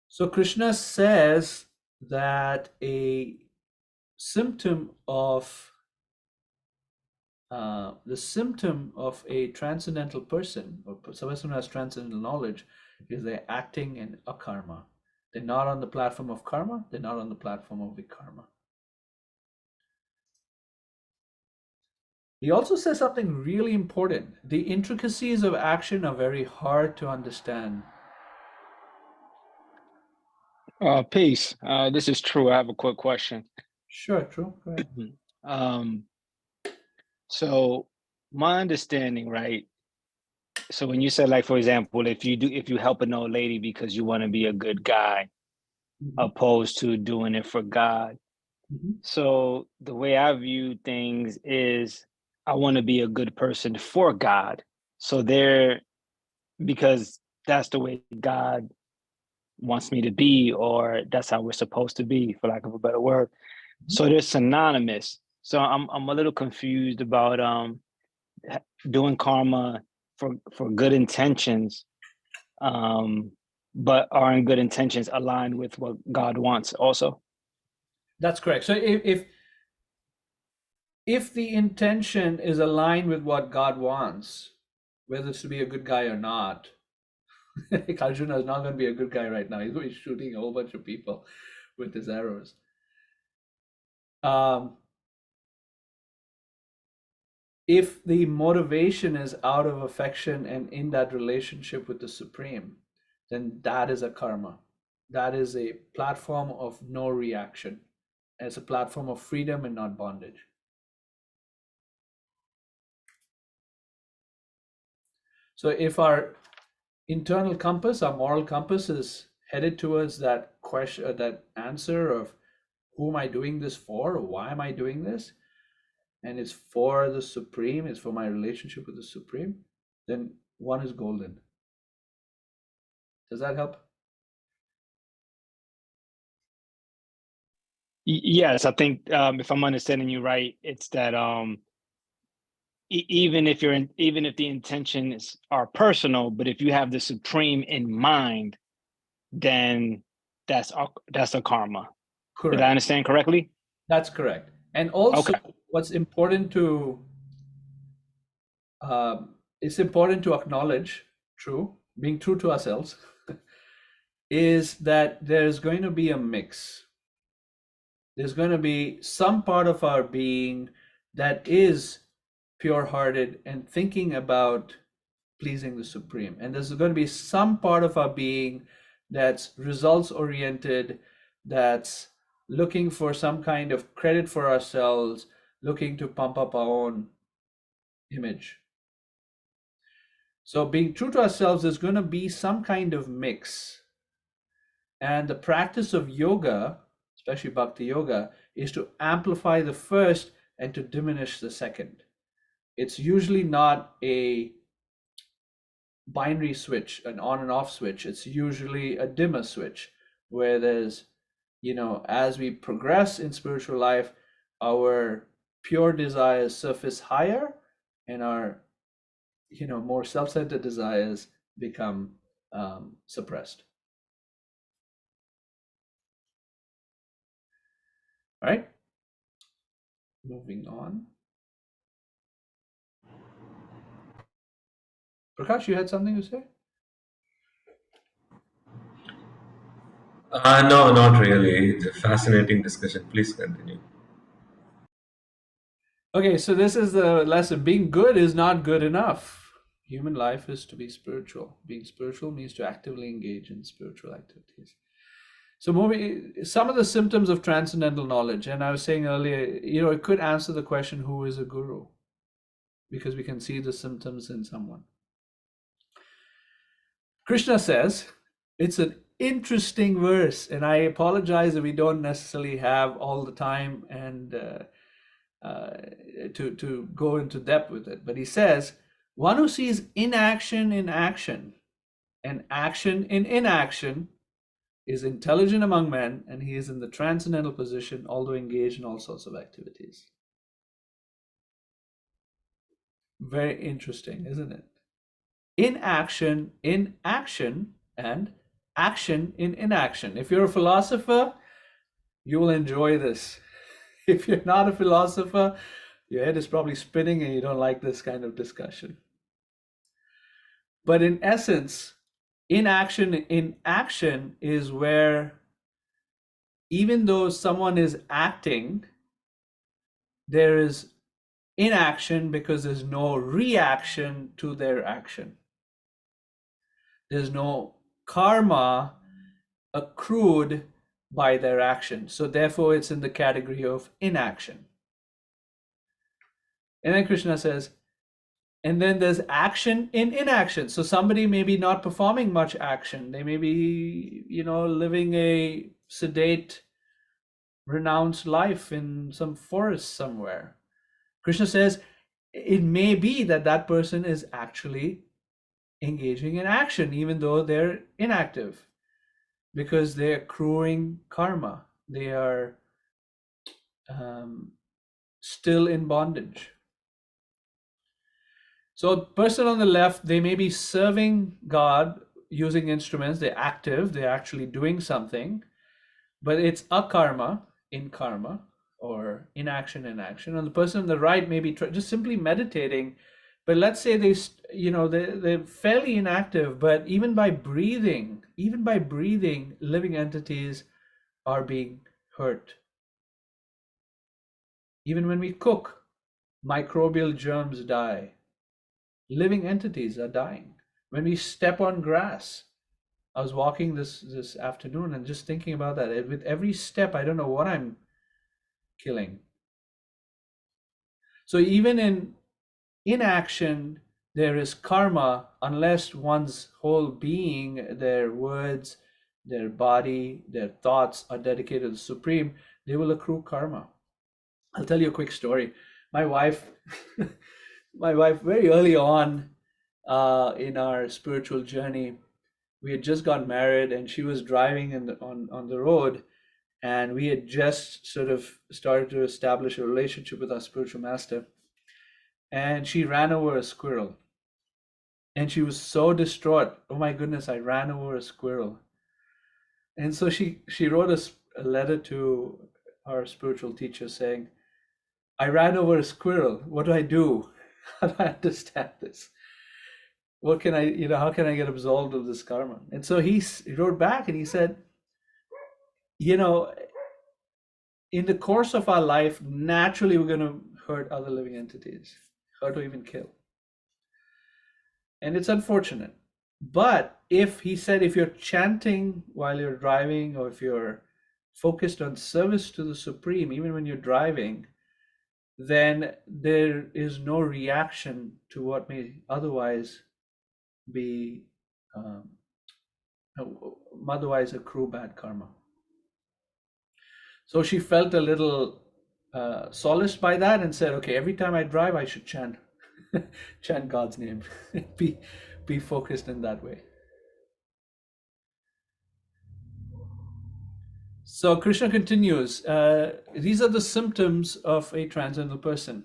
So Krishna says that a symptom of a transcendental person, or someone who has transcendental knowledge, is they're acting in akarma. They're not on the platform of karma. They're not on the platform of vikarma. He also says something really important. The intricacies of action are very hard to understand. Peace. This is True. I have a quick question. Sure, true. Go ahead. So my understanding, right? So when you said, like, for example, if you help an old lady because you want to be a good guy, opposed to doing it for God. So the way I view things is I want to be a good person for God. So because that's the way God wants me to be, or that's how we're supposed to be, for lack of a better word. So they're synonymous. So I'm a little confused about doing karma for good intentions, but aren't good intentions aligned with what God wants also? That's correct. So if the intention is aligned with what God wants, whether it's to be a good guy or not, like Arjuna is not going to be a good guy right now. He's going to be shooting a whole bunch of people with his arrows. If the motivation is out of affection and in that relationship with the Supreme, then that is a karma. That is a platform of no reaction. It's a platform of freedom and not bondage. So if our internal compass, our moral compass, is headed towards that question, that answer of who am I doing this for, or why am I doing this, and it's for the Supreme, it's for my relationship with the Supreme, then one is golden. Does that help? Yes, I think if I'm understanding you right, it's that even if the intentions are personal, but if you have the Supreme in mind, then that's a karma. Correct. Did I understand correctly? That's correct. And also, Okay. what's important to it's important to acknowledge, being true to ourselves, is that there's going to be a mix. There's going to be some part of our being that is pure-hearted and thinking about pleasing the Supreme. And there's going to be some part of our being that's results-oriented, that's looking for some kind of credit for ourselves, looking to pump up our own image. So being true to ourselves is going to be some kind of mix. And the practice of yoga, especially Bhakti Yoga, is to amplify the first and to diminish the second. It's usually not a binary switch, an on and off switch. It's usually a dimmer switch where there's, as we progress in spiritual life, our pure desires surface higher and our, more self-centered desires become suppressed. All right. Moving on. Prakash, you had something to say? No, not really. It's a fascinating discussion. Please continue. Okay, so this is the lesson. Being good is not good enough. Human life is to be spiritual. Being spiritual means to actively engage in spiritual activities. So some of the symptoms of transcendental knowledge, and I was saying earlier, it could answer the question, who is a guru? Because we can see the symptoms in someone. Krishna says, it's an interesting verse, and I apologize that we don't necessarily have all the time and to go into depth with it. But he says, one who sees inaction in action and action in inaction is intelligent among men, and he is in the transcendental position, although engaged in all sorts of activities. Very interesting, isn't it? Inaction in action and action in inaction. If you're a philosopher, you will enjoy this. If you're not a philosopher, your head is probably spinning and you don't like this kind of discussion. But in essence, inaction in action is where, even though someone is acting, there is inaction because there's no reaction to their action. There's no karma accrued by their action. So therefore, it's in the category of inaction. And then Krishna says, and then there's action in inaction. So somebody may be not performing much action. They may be, living a sedate, renounced life in some forest somewhere. Krishna says, it may be that that person is actually engaging in action, even though they're inactive, because they're accruing karma. They are still in bondage. So the person on the left, they may be serving God using instruments. They're active. They're actually doing something, but it's akarma, in karma, or inaction in action. And the person on the right may be just simply meditating. But let's say they're fairly inactive, but even by breathing, living entities are being hurt. Even when we cook, microbial germs die. Living entities are dying. When we step on grass, I was walking this afternoon and just thinking about that. With every step, I don't know what I'm killing. So even in inaction, there is karma, unless one's whole being, their words, their body, their thoughts are dedicated to the Supreme, they will accrue karma. I'll tell you a quick story. My wife very early on in our spiritual journey, we had just got married and she was driving on the road, and we had just sort of started to establish a relationship with our spiritual master. And she ran over a squirrel. And she was so distraught. Oh my goodness, I ran over a squirrel. And so she wrote a letter to our spiritual teacher saying, I ran over a squirrel. What do I do? How do I understand this? What can how can I get absolved of this karma? And so he wrote back and he said, in the course of our life, naturally we're going to hurt other living entities, hurt or even kill. And it's unfortunate. But if you're chanting while you're driving, or if you're focused on service to the Supreme, even when you're driving, then there is no reaction to what may otherwise be, otherwise accrue bad karma. So she felt a little solaced by that and said, okay, every time I drive, I should chant chant God's name, be focused in that way. So Krishna continues, these are the symptoms of a transcendental person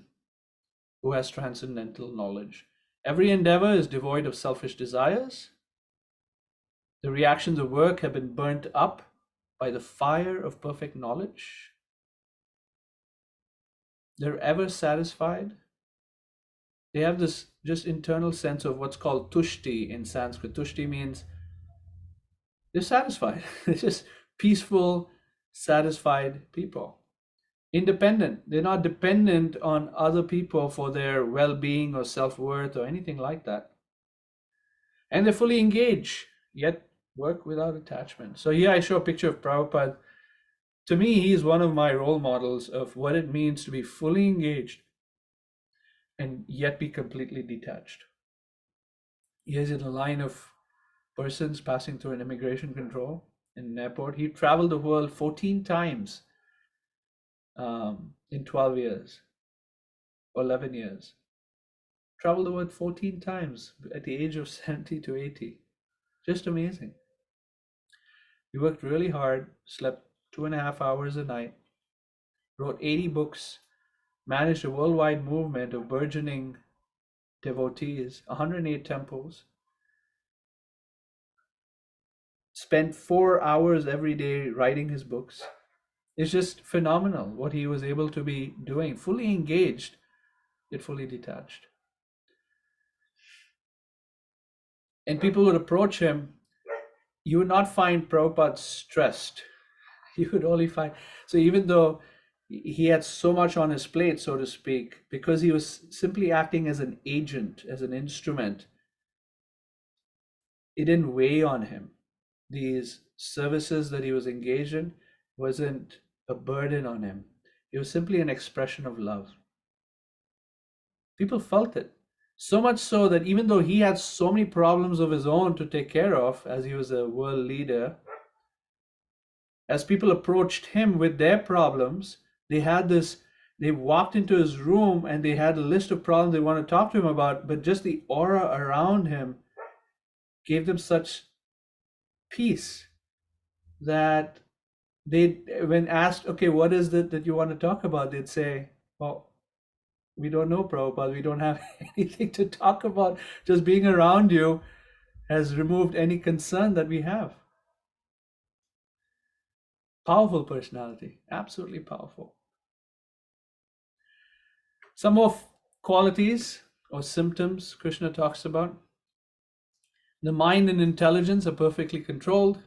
who has transcendental knowledge. Every endeavor is devoid of selfish desires. The reactions of work have been burnt up by the fire of perfect knowledge. They're ever satisfied. They have this just internal sense of what's called tushti in Sanskrit. Tushti means they're satisfied. They're just peaceful, satisfied people. Independent. They're not dependent on other people for their well-being or self-worth or anything like that. And they're fully engaged, yet work without attachment. So here I show a picture of Prabhupada. To me, he's one of my role models of what it means to be fully engaged and yet be completely detached. He's in a line of persons passing through an immigration control in an airport. He traveled the world 14 times in 12 years or 11 years. Traveled the world 14 times at the age of 70 to 80. Just amazing. He worked really hard, slept 2.5 hours a night, wrote 80 books, managed a worldwide movement of burgeoning devotees, 108 temples, spent 4 hours every day writing his books. It's just phenomenal what he was able to be doing, fully engaged, yet fully detached. And people would approach him. You would not find Prabhupada stressed. You would only find, so even though he had so much on his plate, so to speak, because he was simply acting as an agent, as an instrument, it didn't weigh on him. These services that he was engaged in wasn't a burden on him. It was simply an expression of love. People felt it. So much so that even though he had so many problems of his own to take care of, as he was a world leader, as people approached him with their problems, they walked into his room and they had a list of problems they want to talk to him about, but just the aura around him gave them such peace that when asked, okay, what is it that you want to talk about? They'd say, well, we don't know, Prabhupada. We don't have anything to talk about. Just being around you has removed any concern that we have. Powerful personality, absolutely powerful. Some of qualities or symptoms Krishna talks about. The mind and intelligence are perfectly controlled.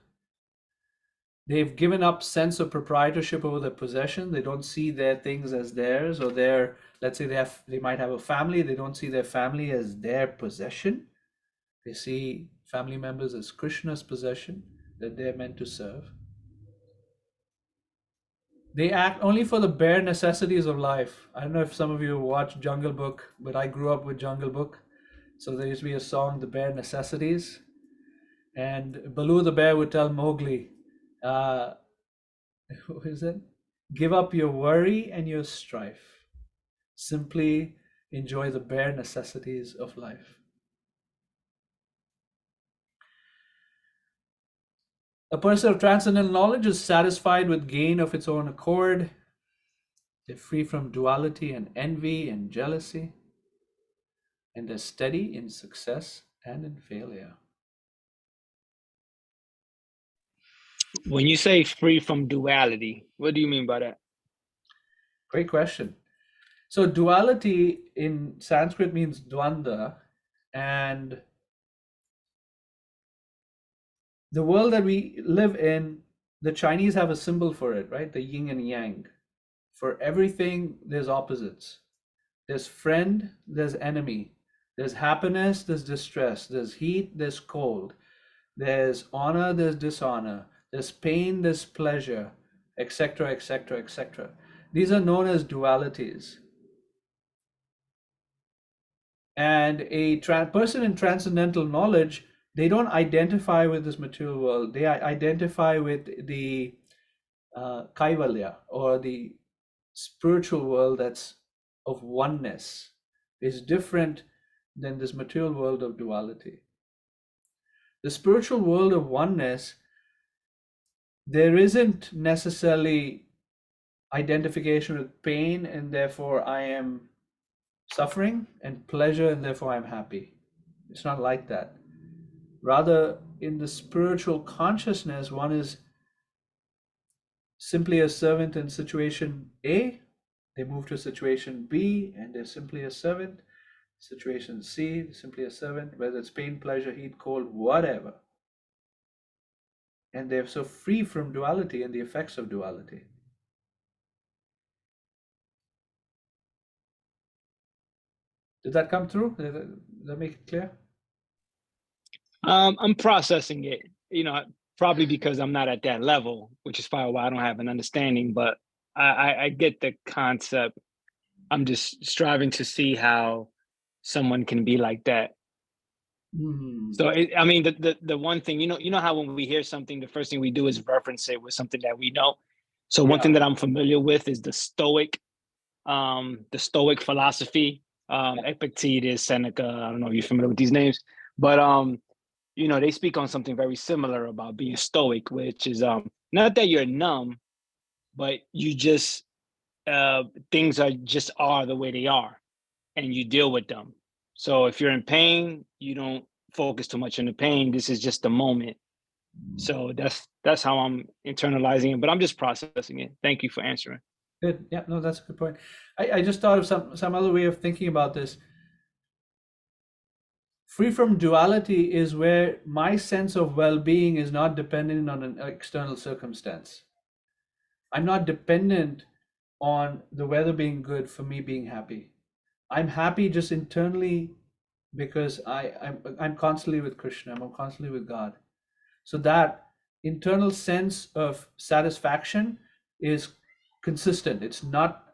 They've given up sense of proprietorship over their possession. They don't see their things as theirs, or their, let's say they might have a family. They don't see their family as their possession. They see family members as Krishna's possession that they're meant to serve. They act only for the bare necessities of life. I don't know if some of you watch Jungle Book, but I grew up with Jungle Book. So there used to be a song, The Bare Necessities. And Baloo the bear would tell Mowgli, what is it? Give up your worry and your strife. Simply enjoy the bare necessities of life. A person of transcendental knowledge is satisfied with gain of its own accord. They're free from duality and envy and jealousy. And they're steady in success and in failure. When you say free from duality, what do you mean by that? Great question. So duality in Sanskrit means dvanda, and the world that we live in, the Chinese have a symbol for it, right? The yin and yang. For everything, there's opposites. There's friend, there's enemy. There's happiness, there's distress. There's heat, there's cold. There's honor, there's dishonor. There's pain, there's pleasure, etc., etc., etc. These are known as dualities. And a person in transcendental knowledge, they don't identify with this material world. They identify with the kaivalya, or the spiritual world that's of oneness, is different than this material world of duality. The spiritual world of oneness, there isn't necessarily identification with pain and therefore I am suffering, and pleasure and therefore I'm happy. It's not like that. Rather, in the spiritual consciousness, one is simply a servant in situation A, they move to situation B, and they're simply a servant. Situation C, they're simply a servant, whether it's pain, pleasure, heat, cold, whatever. And they're so free from duality and the effects of duality. Did that come through? Did that make it clear? I'm processing it, probably because I'm not at that level, which is probably why I don't have an understanding, but I get the concept. I'm just striving to see how someone can be like that. So I mean, the one thing, you know how when we hear something, the first thing we do is reference it with something that we know. So one thing that I'm familiar with is the Stoic philosophy, Epictetus, Seneca. I don't know if you're familiar with these names, but they speak on something very similar about being stoic, which is not that you're numb, but you just things are the way they are, and you deal with them. So if you're in pain, you don't focus too much on the pain. This is just the moment. So that's how I'm internalizing it, but I'm just processing it. Thank you for answering. Good. Yeah, no, that's a good point. I just thought of some other way of thinking about this. Free from duality is where my sense of well-being is not dependent on an external circumstance. I'm not dependent on the weather being good for me being happy. I'm happy just internally because I'm constantly with Krishna, I'm constantly with God. So that internal sense of satisfaction is consistent. It's not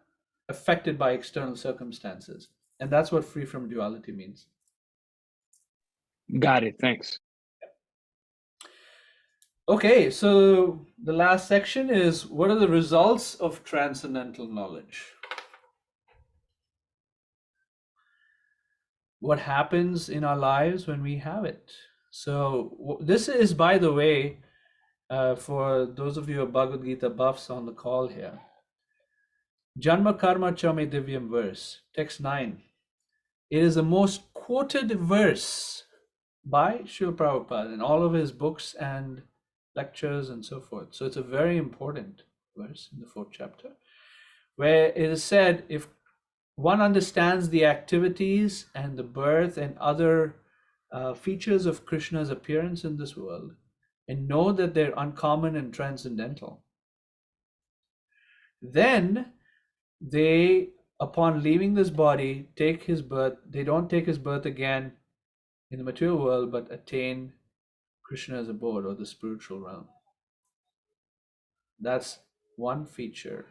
affected by external circumstances. And that's what free from duality means. Got it. Thanks. Okay, so the last section is, what are the results of transcendental knowledge? What happens in our lives when we have it? So this is, by the way, for those of you who are Bhagavad Gita buffs on the call here, Janma Karma Chame Divyam verse, text 9. It is the most quoted verse by Srila Prabhupada in all of his books and lectures and so forth. So it's a very important verse in the 4th chapter, where it is said, if one understands the activities and the birth and other features of Krishna's appearance in this world, and know that they're uncommon and transcendental, then they, upon leaving this body, take his birth. They don't take his birth again in the material world, but attain Krishna's abode, or the spiritual realm. That's one feature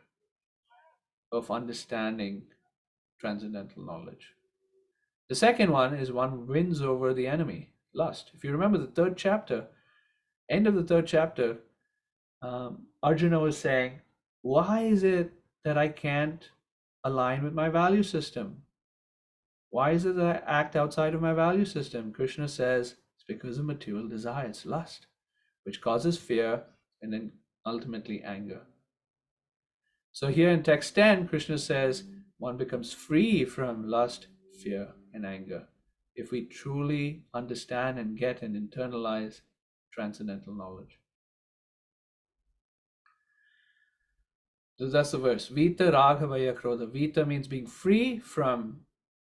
of understanding transcendental knowledge. The second one is one wins over the enemy, lust. If you remember the 3rd chapter, end of the 3rd chapter, Arjuna was saying, why is it that I can't align with my value system? Why is it that I act outside of my value system? Krishna says, it's because of material desire, it's lust, which causes fear and then ultimately anger. So here in text 10, Krishna says, one becomes free from lust, fear, and anger if we truly understand and get and internalize transcendental knowledge. So that's the verse. Vita Raghavaya Krodha. Vita means being free from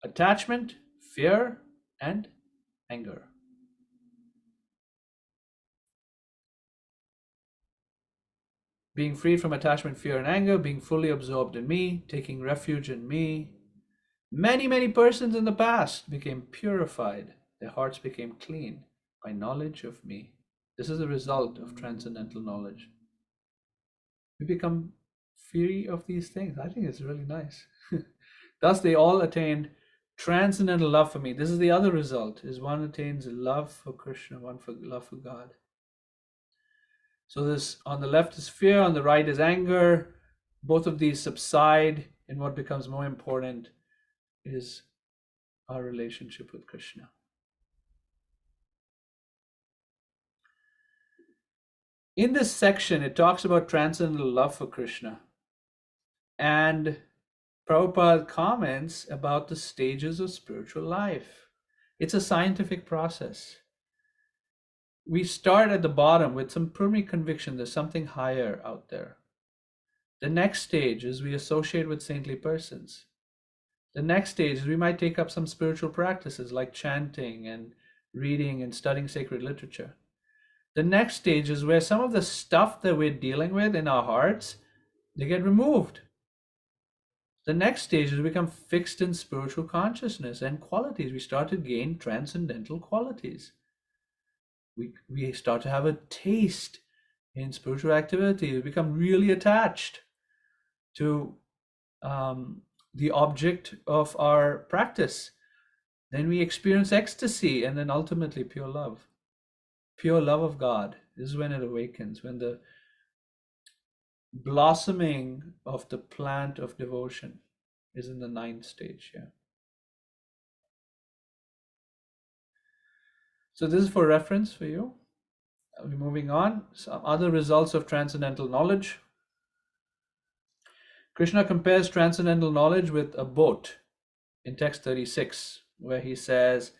attachment, fear, and anger. Being free from attachment, fear, and anger, being fully absorbed in me, taking refuge in me. Many, many persons in the past became purified. Their hearts became clean by knowledge of me. This is the result of transcendental knowledge. We become free of these things. I think it's really nice. Thus, they all attained transcendental love for me. This is the other result, is one attains love for Krishna, one for love for God. So this on the left is fear, on the right is anger. Both of these subside, and what becomes more important is our relationship with Krishna. In this section, it talks about transcendental love for Krishna. And Prabhupada comments about the stages of spiritual life. It's a scientific process. We start at the bottom with some primary conviction there's something higher out there. The next stage is we associate with saintly persons. The next stage is we might take up some spiritual practices like chanting and reading and studying sacred literature. The next stage is where some of the stuff that we're dealing with in our hearts, they get removed. The next stage is we become fixed in spiritual consciousness and qualities. We start to gain transcendental qualities. We start to have a taste in spiritual activity. We become really attached to the object of our practice. Then we experience ecstasy, and then ultimately pure love. Pure love of God. This is when it awakens, when the blossoming of the plant of devotion is in the 9th stage here. So this is for reference for you. We're moving on. Some other results of transcendental knowledge. Krishna compares transcendental knowledge with a boat in text 36, where he says,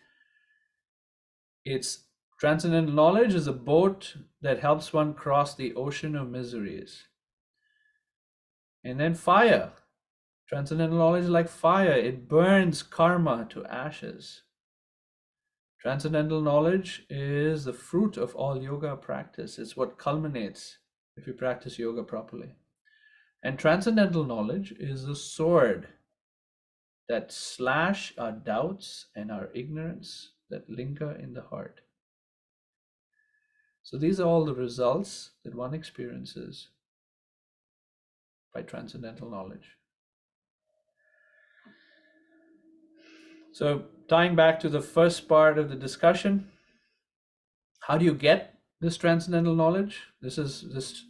it's transcendental knowledge is a boat that helps one cross the ocean of miseries. And then fire. Transcendental knowledge is like fire. It burns karma to ashes. Transcendental knowledge is the fruit of all yoga practice. It's what culminates if you practice yoga properly. And transcendental knowledge is the sword that slash our doubts and our ignorance that linger in the heart. So these are all the results that one experiences by transcendental knowledge. So tying back to the first part of the discussion, how do you get this transcendental knowledge? This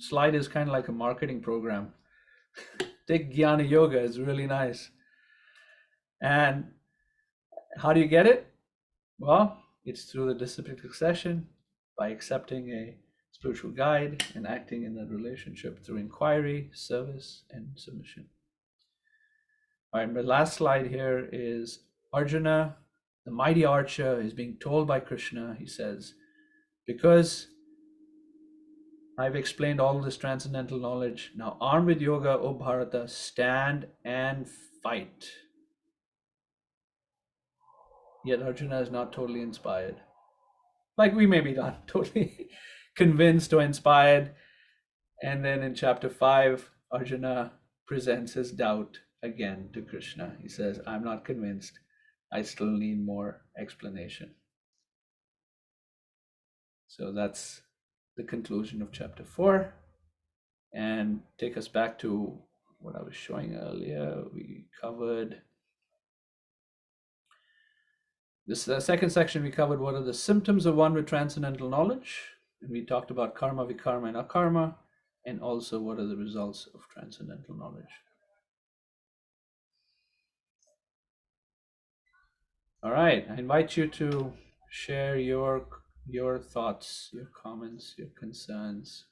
slide is kind of like a marketing program. Take Jnana Yoga, it's really nice. And how do you get it? Well, it's through the disciplic succession, by accepting a spiritual guide and acting in that relationship through inquiry, service, and submission. All right, my last slide here is Arjuna, the mighty archer, is being told by Krishna, he says, because I've explained all this transcendental knowledge, now armed with yoga, O Bharata, stand and fight. Yet Arjuna is not totally inspired. Like we may be not totally convinced or inspired. And then in chapter 5, Arjuna presents his doubt again to Krishna. He says, I'm not convinced. I still need more explanation. So that's the conclusion of chapter 4. And take us back to what I was showing earlier. We covered this second section. We covered what are the symptoms of one with transcendental knowledge. And we talked about karma, vikarma, and akarma, and also what are the results of transcendental knowledge. All right, I invite you to share your thoughts, your comments, your concerns.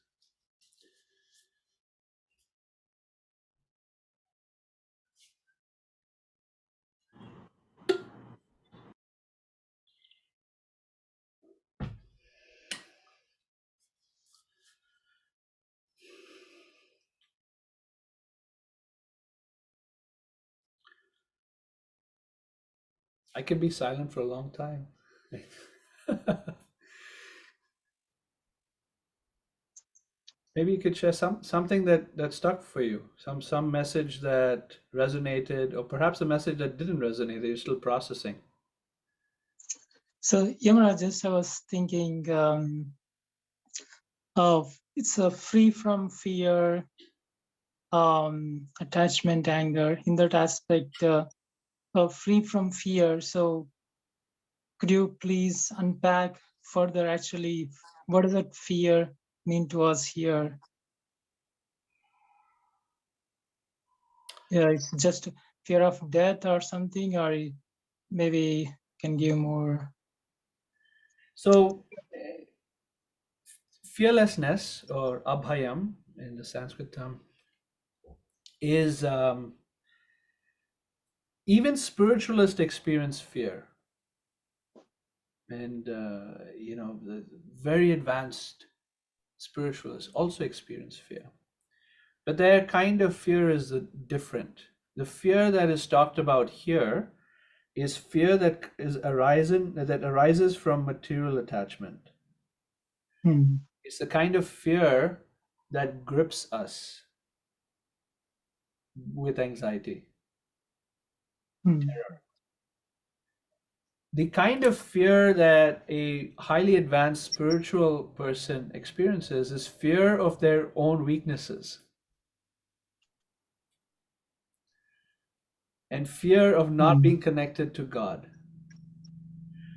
I can be silent for a long time. Maybe you could share something that stuck for you, some message that resonated, or perhaps a message that didn't resonate that you're still processing. So Yamara, just I was thinking of it's a free from fear, attachment, anger. In that aspect, of free from fear. So could you please unpack further? Actually, what is that fear mean to us here? Yeah, it's just fear of death or something, or maybe can give more. So, fearlessness or abhayam in the Sanskrit term is even spiritualists experience fear, and the very advanced spiritualists also experience fear, but their kind of fear is different. The fear that is talked about here is fear that arises from material attachment. It's the kind of fear that grips us with anxiety. Terror. The kind of fear that a highly advanced spiritual person experiences is fear of their own weaknesses and fear of not being connected to God.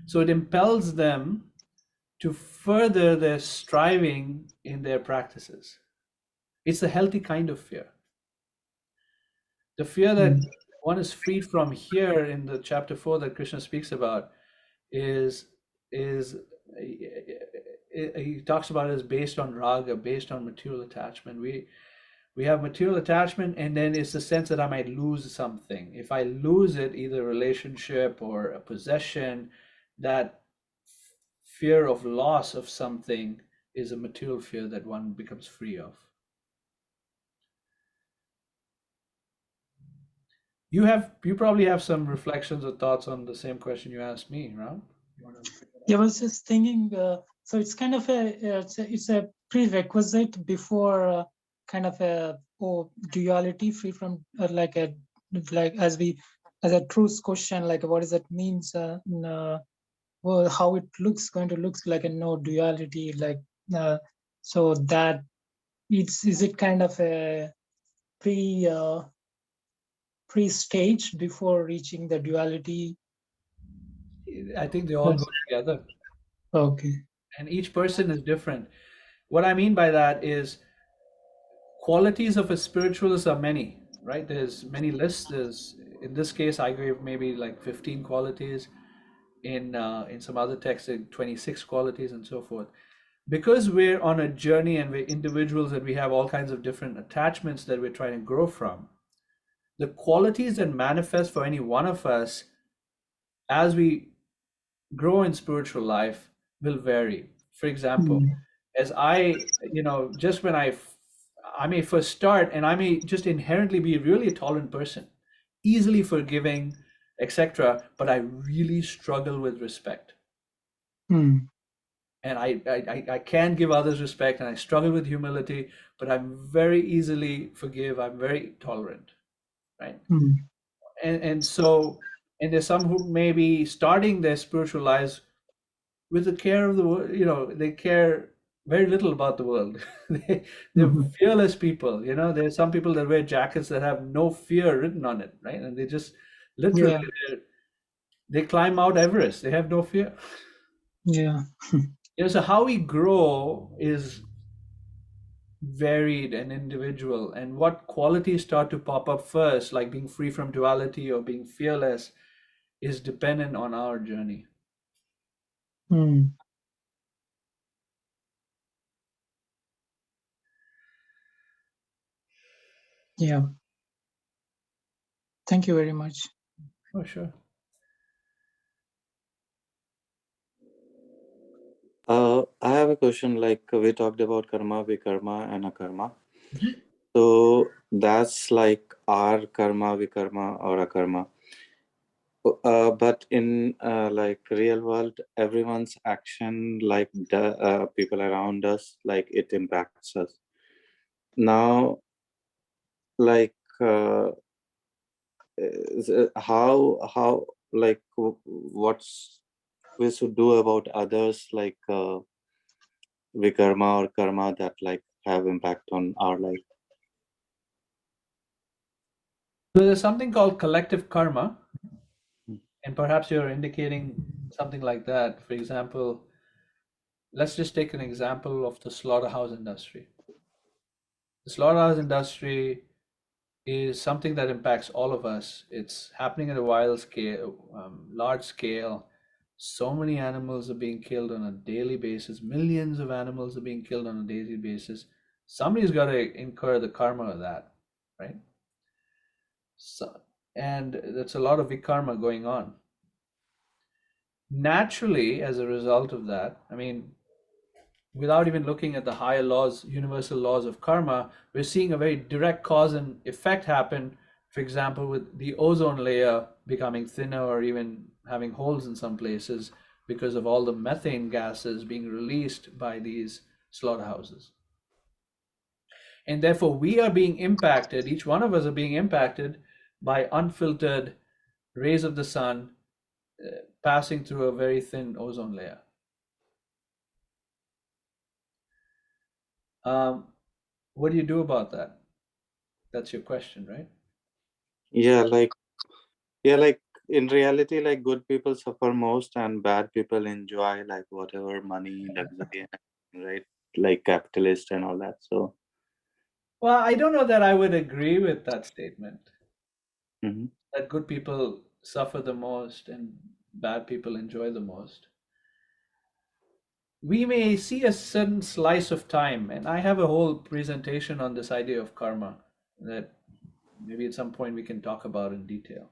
So it impels them to further their striving in their practices. It's a healthy kind of fear. The fear that one is freed from here in the chapter 4 that Krishna speaks about is he talks about it as based on raga, based on material attachment. We have material attachment, and then it's the sense that I might lose something. If I lose it, either a relationship or a possession, that fear of loss of something is a material fear that one becomes free of. You probably have some reflections or thoughts on the same question you asked me, Ram. Yeah, I was just thinking. So it's kind of it's a prerequisite before kind of a duality, free from like a truth question, like what does that means? Well, how it going to look like a no duality, like so that is it kind of a pre-stage before reaching the duality? I think they all go together. Okay. And each person is different. What I mean by that is qualities of a spiritualist are many, right? There's many lists. There's, in this case, I gave maybe like 15 qualities. In some other texts, 26 qualities and so forth. Because we're on a journey and we're individuals and we have all kinds of different attachments that we're trying to grow from, the qualities that manifest for any one of us as we grow in spiritual life will vary. For example, as just when I may first start, and I may just inherently be really a tolerant person, easily forgiving, etc., but I really struggle with respect. And I can give others respect, and I struggle with humility, but I'm very easily forgive. I'm very tolerant, right? And so, and there's some who may be starting their spiritual lives with the care of the world. They care very little about the world. They're fearless people. There's some people that wear jackets that have no fear written on it, right? And they just literally they climb Mount Everest. They have no fear. Yeah. So how we grow is varied and individual, and what qualities start to pop up first, like being free from duality or being fearless, is dependent on our journey. Yeah. Thank you very much. Oh, sure. I have a question. Like we talked about karma, vikarma, and akarma. So that's like our karma, vikarma, or akarma. But in like real world, everyone's action, like the people around us, like it impacts us. Now, like how like what's we should do about others, like vikarma or karma that like have impact on our life. So there's something called collective karma, and perhaps you're indicating something like that. For example, let's just take an example of the slaughterhouse industry. The slaughterhouse industry is something that impacts all of us. It's happening at a wild scale, large scale. So many animals are being killed on a daily basis. Millions of animals are being killed on a daily basis. Somebody's got to incur the karma of that, right? So, and that's a lot of vikarma going on. Naturally, as a result of that, I mean, without even looking at the higher laws, universal laws of karma, we're seeing a very direct cause and effect happen. For example, with the ozone layer becoming thinner or even having holes in some places because of all the methane gases being released by these slaughterhouses. And therefore, we are being impacted, each one of us are being impacted by unfiltered rays of the sun passing through a very thin ozone layer. What do you do about that? That's your question, right? Yeah, like in reality, like good people suffer most and bad people enjoy like whatever money, luxury, right? Like capitalist and all that. So Well, I don't know that I would agree with that statement, mhm. that good people suffer the most and bad people enjoy the most. We may see a certain slice of time, and I have a whole presentation on this idea of karma that maybe at some point we can talk about in detail.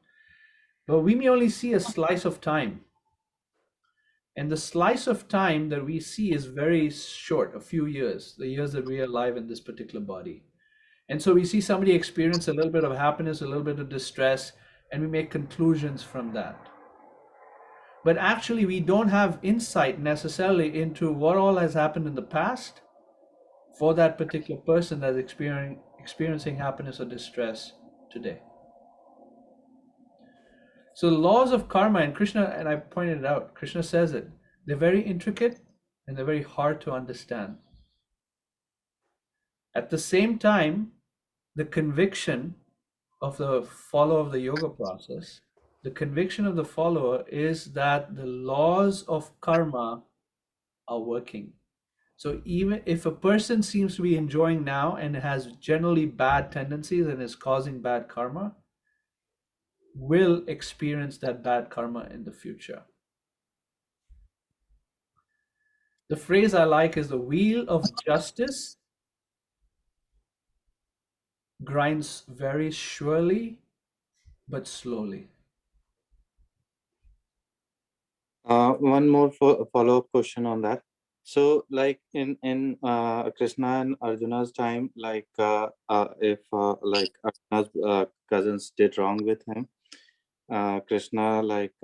But we may only see a slice of time. And the slice of time that we see is very short, a few years, the years that we are alive in this particular body. And so we see somebody experience a little bit of happiness, a little bit of distress, and we make conclusions from that. But actually, we don't have insight necessarily into what all has happened in the past for that particular person that's experiencing happiness or distress today. So the laws of karma, and Krishna, and I pointed it out, Krishna says it, they're very intricate and they're very hard to understand. At the same time, the conviction of the follower of the yoga process, the conviction of the follower is that the laws of karma are working. So even if a person seems to be enjoying now and has generally bad tendencies and is causing bad karma, will experience that bad karma in the future. The phrase I like is the wheel of justice grinds very surely but slowly. One more follow-up question on that. So, like in Krishna and Arjuna's time, like if like Arjuna's cousins did wrong with him, Krishna like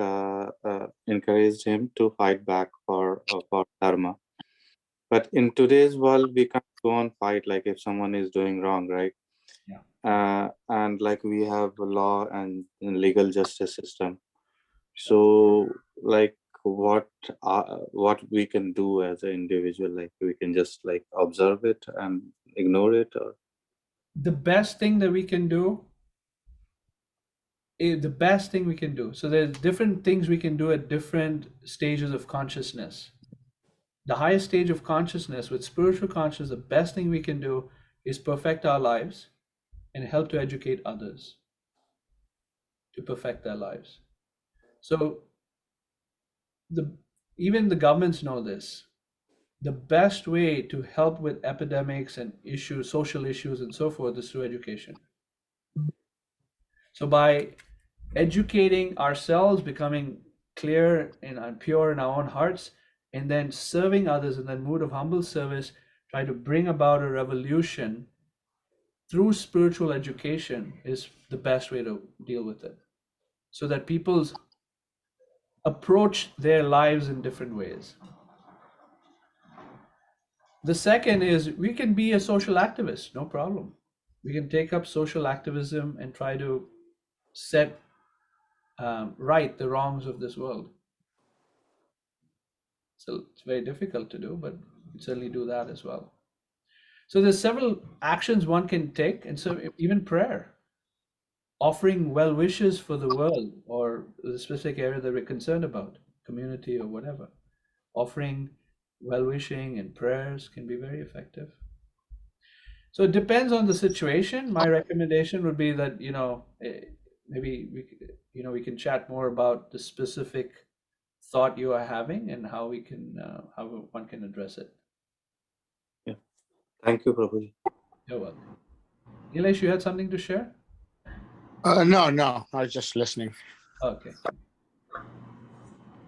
encouraged him to fight back for dharma. But in today's world, we can't go and fight like if someone is doing wrong, right? Yeah. And like we have a law and legal justice system. So like what we can do as an individual, like we can just like observe it and ignore it, or The best thing that we can do so there's different things we can do at different stages of consciousness. The highest stage of consciousness, with spiritual consciousness, the best thing we can do is perfect our lives and help to educate others to perfect their lives. So even the governments know this. The best way to help with epidemics and issues, social issues and so forth, is through education. So by educating ourselves, becoming clear and pure in our own hearts, and then serving others in that mood of humble service, try to bring about a revolution through spiritual education is the best way to deal with it. So that people's approach their lives in different ways. The second is we can be a social activist, no problem. We can take up social activism and try to set right the wrongs of this world. So it's very difficult to do, but we can certainly do that as well. So there's several actions one can take, and so even prayer, offering well wishes for the world or the specific area that we're concerned about, community or whatever, offering well-wishing and prayers can be very effective. So it depends on the situation. My recommendation would be that, maybe we can chat more about the specific thought you are having and how one can address it. Thank you, Prabhuji. You're welcome. Nilesh, you had something to share? No, I was just listening. Okay.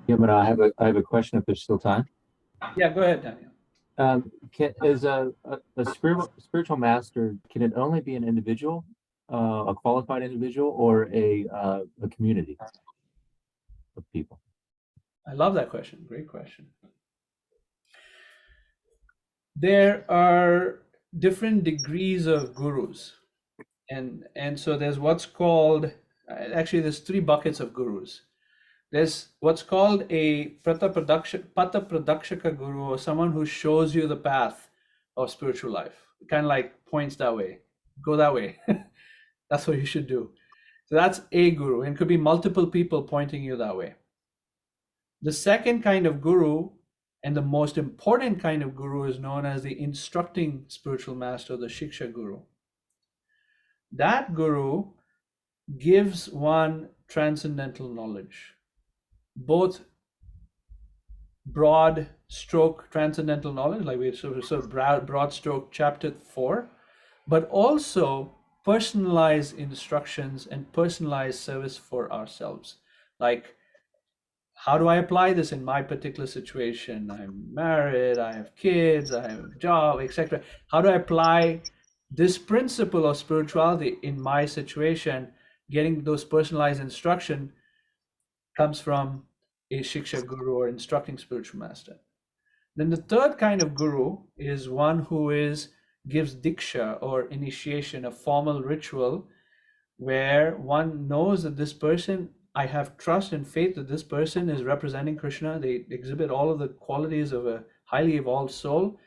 Yeah, but I have a question if there's still time. Yeah, go ahead, Daniel. Is a spiritual master, can it only be an individual, a qualified individual, or a community of people? I love that question. Great question. There are different degrees of gurus, and so there's what's called, actually there's 3 buckets of gurus. There's what's called a Pata Pradakshaka guru, or someone who shows you the path of spiritual life, kind of like points that way, go that way. That's what you should do. So that's a guru, and it could be multiple people pointing you that way. The second kind of guru, and the most important kind of guru, is known as the instructing spiritual master, the Shiksha guru. That guru gives one transcendental knowledge, both broad stroke transcendental knowledge, like we sort of broad stroke chapter 4, but also personalized instructions and personalized service for ourselves. Like, how do I apply this in my particular situation? I'm married, I have kids, I have a job, etc. How do I apply this principle of spirituality in my situation? Getting those personalized instruction comes from a Shiksha guru or instructing spiritual master. Then the third kind of guru is one who gives diksha or initiation, a formal ritual where one knows that this person, I have trust and faith that this person is representing Krishna. They exhibit all of the qualities of a highly evolved soul,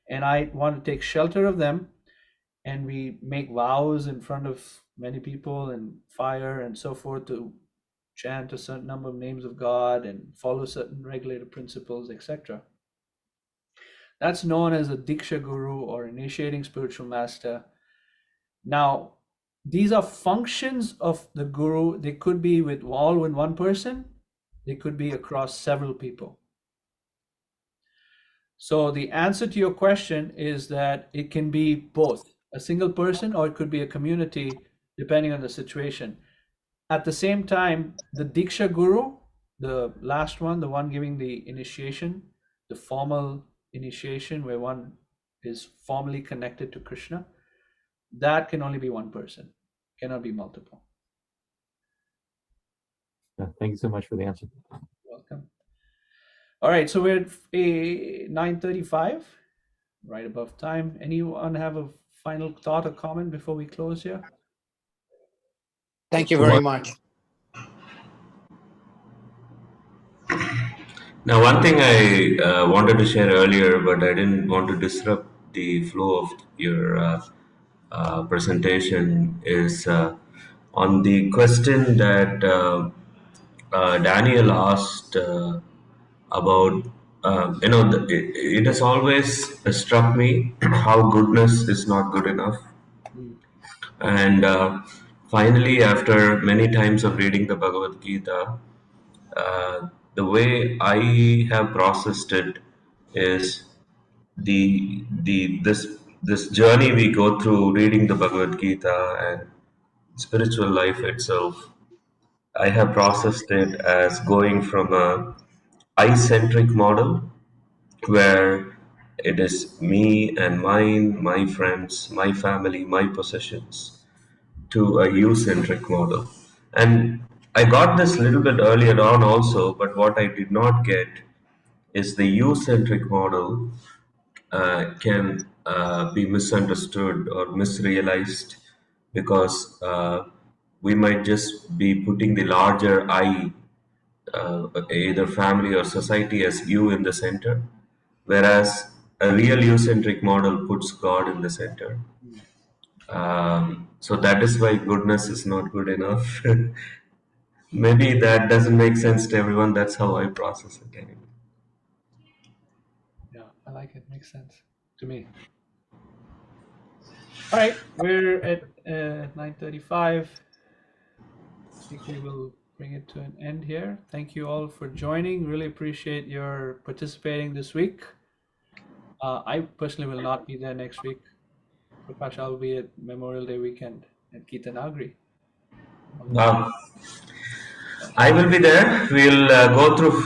and I want to take shelter of them. And we make vows in front of many people and fire and so forth to chant a certain number of names of God and follow certain regulated principles, etc. That's known as a Diksha Guru or initiating spiritual master. Now, these are functions of the Guru. They could be all with one person. They could be across several people. So the answer to your question is that it can be both a single person or it could be a community, depending on the situation. At the same time, the Diksha Guru, the last one, the one giving the initiation, the formal initiation where one is formally connected to Krishna, that can only be one person, cannot be multiple. Yeah, thank you so much for the answer. Welcome. All right, so we're at 9:35, right above time. Anyone have a final thought or comment before we close here? Thank you very much. Now, one thing I wanted to share earlier, but I didn't want to disrupt the flow of your presentation, is on the question that Daniel asked about, it has always struck me how goodness is not good enough. And finally, after many times of reading the Bhagavad Gita, the way I have processed it is this journey we go through reading the Bhagavad Gita and spiritual life itself. I have processed it as going from a I-centric model where it is me and mine, my friends, my family, my possessions, to a you-centric model. And I got this a little bit earlier on also, but what I did not get is the you-centric model can be misunderstood or misrealized because we might just be putting the larger I, either family or society, as you in the center, whereas a real you-centric model puts God in the center. So that is why goodness is not good enough. Maybe that doesn't make sense to everyone. That's how I process it anyway. Yeah. like it. Makes sense to me. All right, we're at 9:35. I think we will bring it to an end here. Thank you all for joining. Really appreciate your participating this week. I personally will not be there next week. Prakash, I'll be at Memorial Day weekend at Gita Nagri. I will be there. We'll go through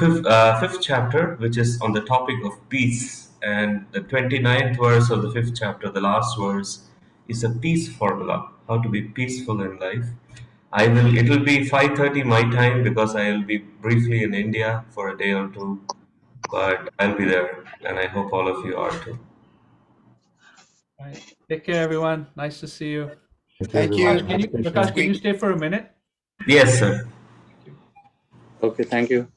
fifth chapter, which is on the topic of peace. And the 29th verse of the fifth chapter, the last verse, is a peace formula, how to be peaceful in life. It'll be 5:30 my time because I'll be briefly in India for a day or two, but I'll be there, and I hope all of you are too. All right. Take care, everyone. Nice to see you. Thank you. Prakash, can you stay for a minute? Yes, sir. Okay, thank you.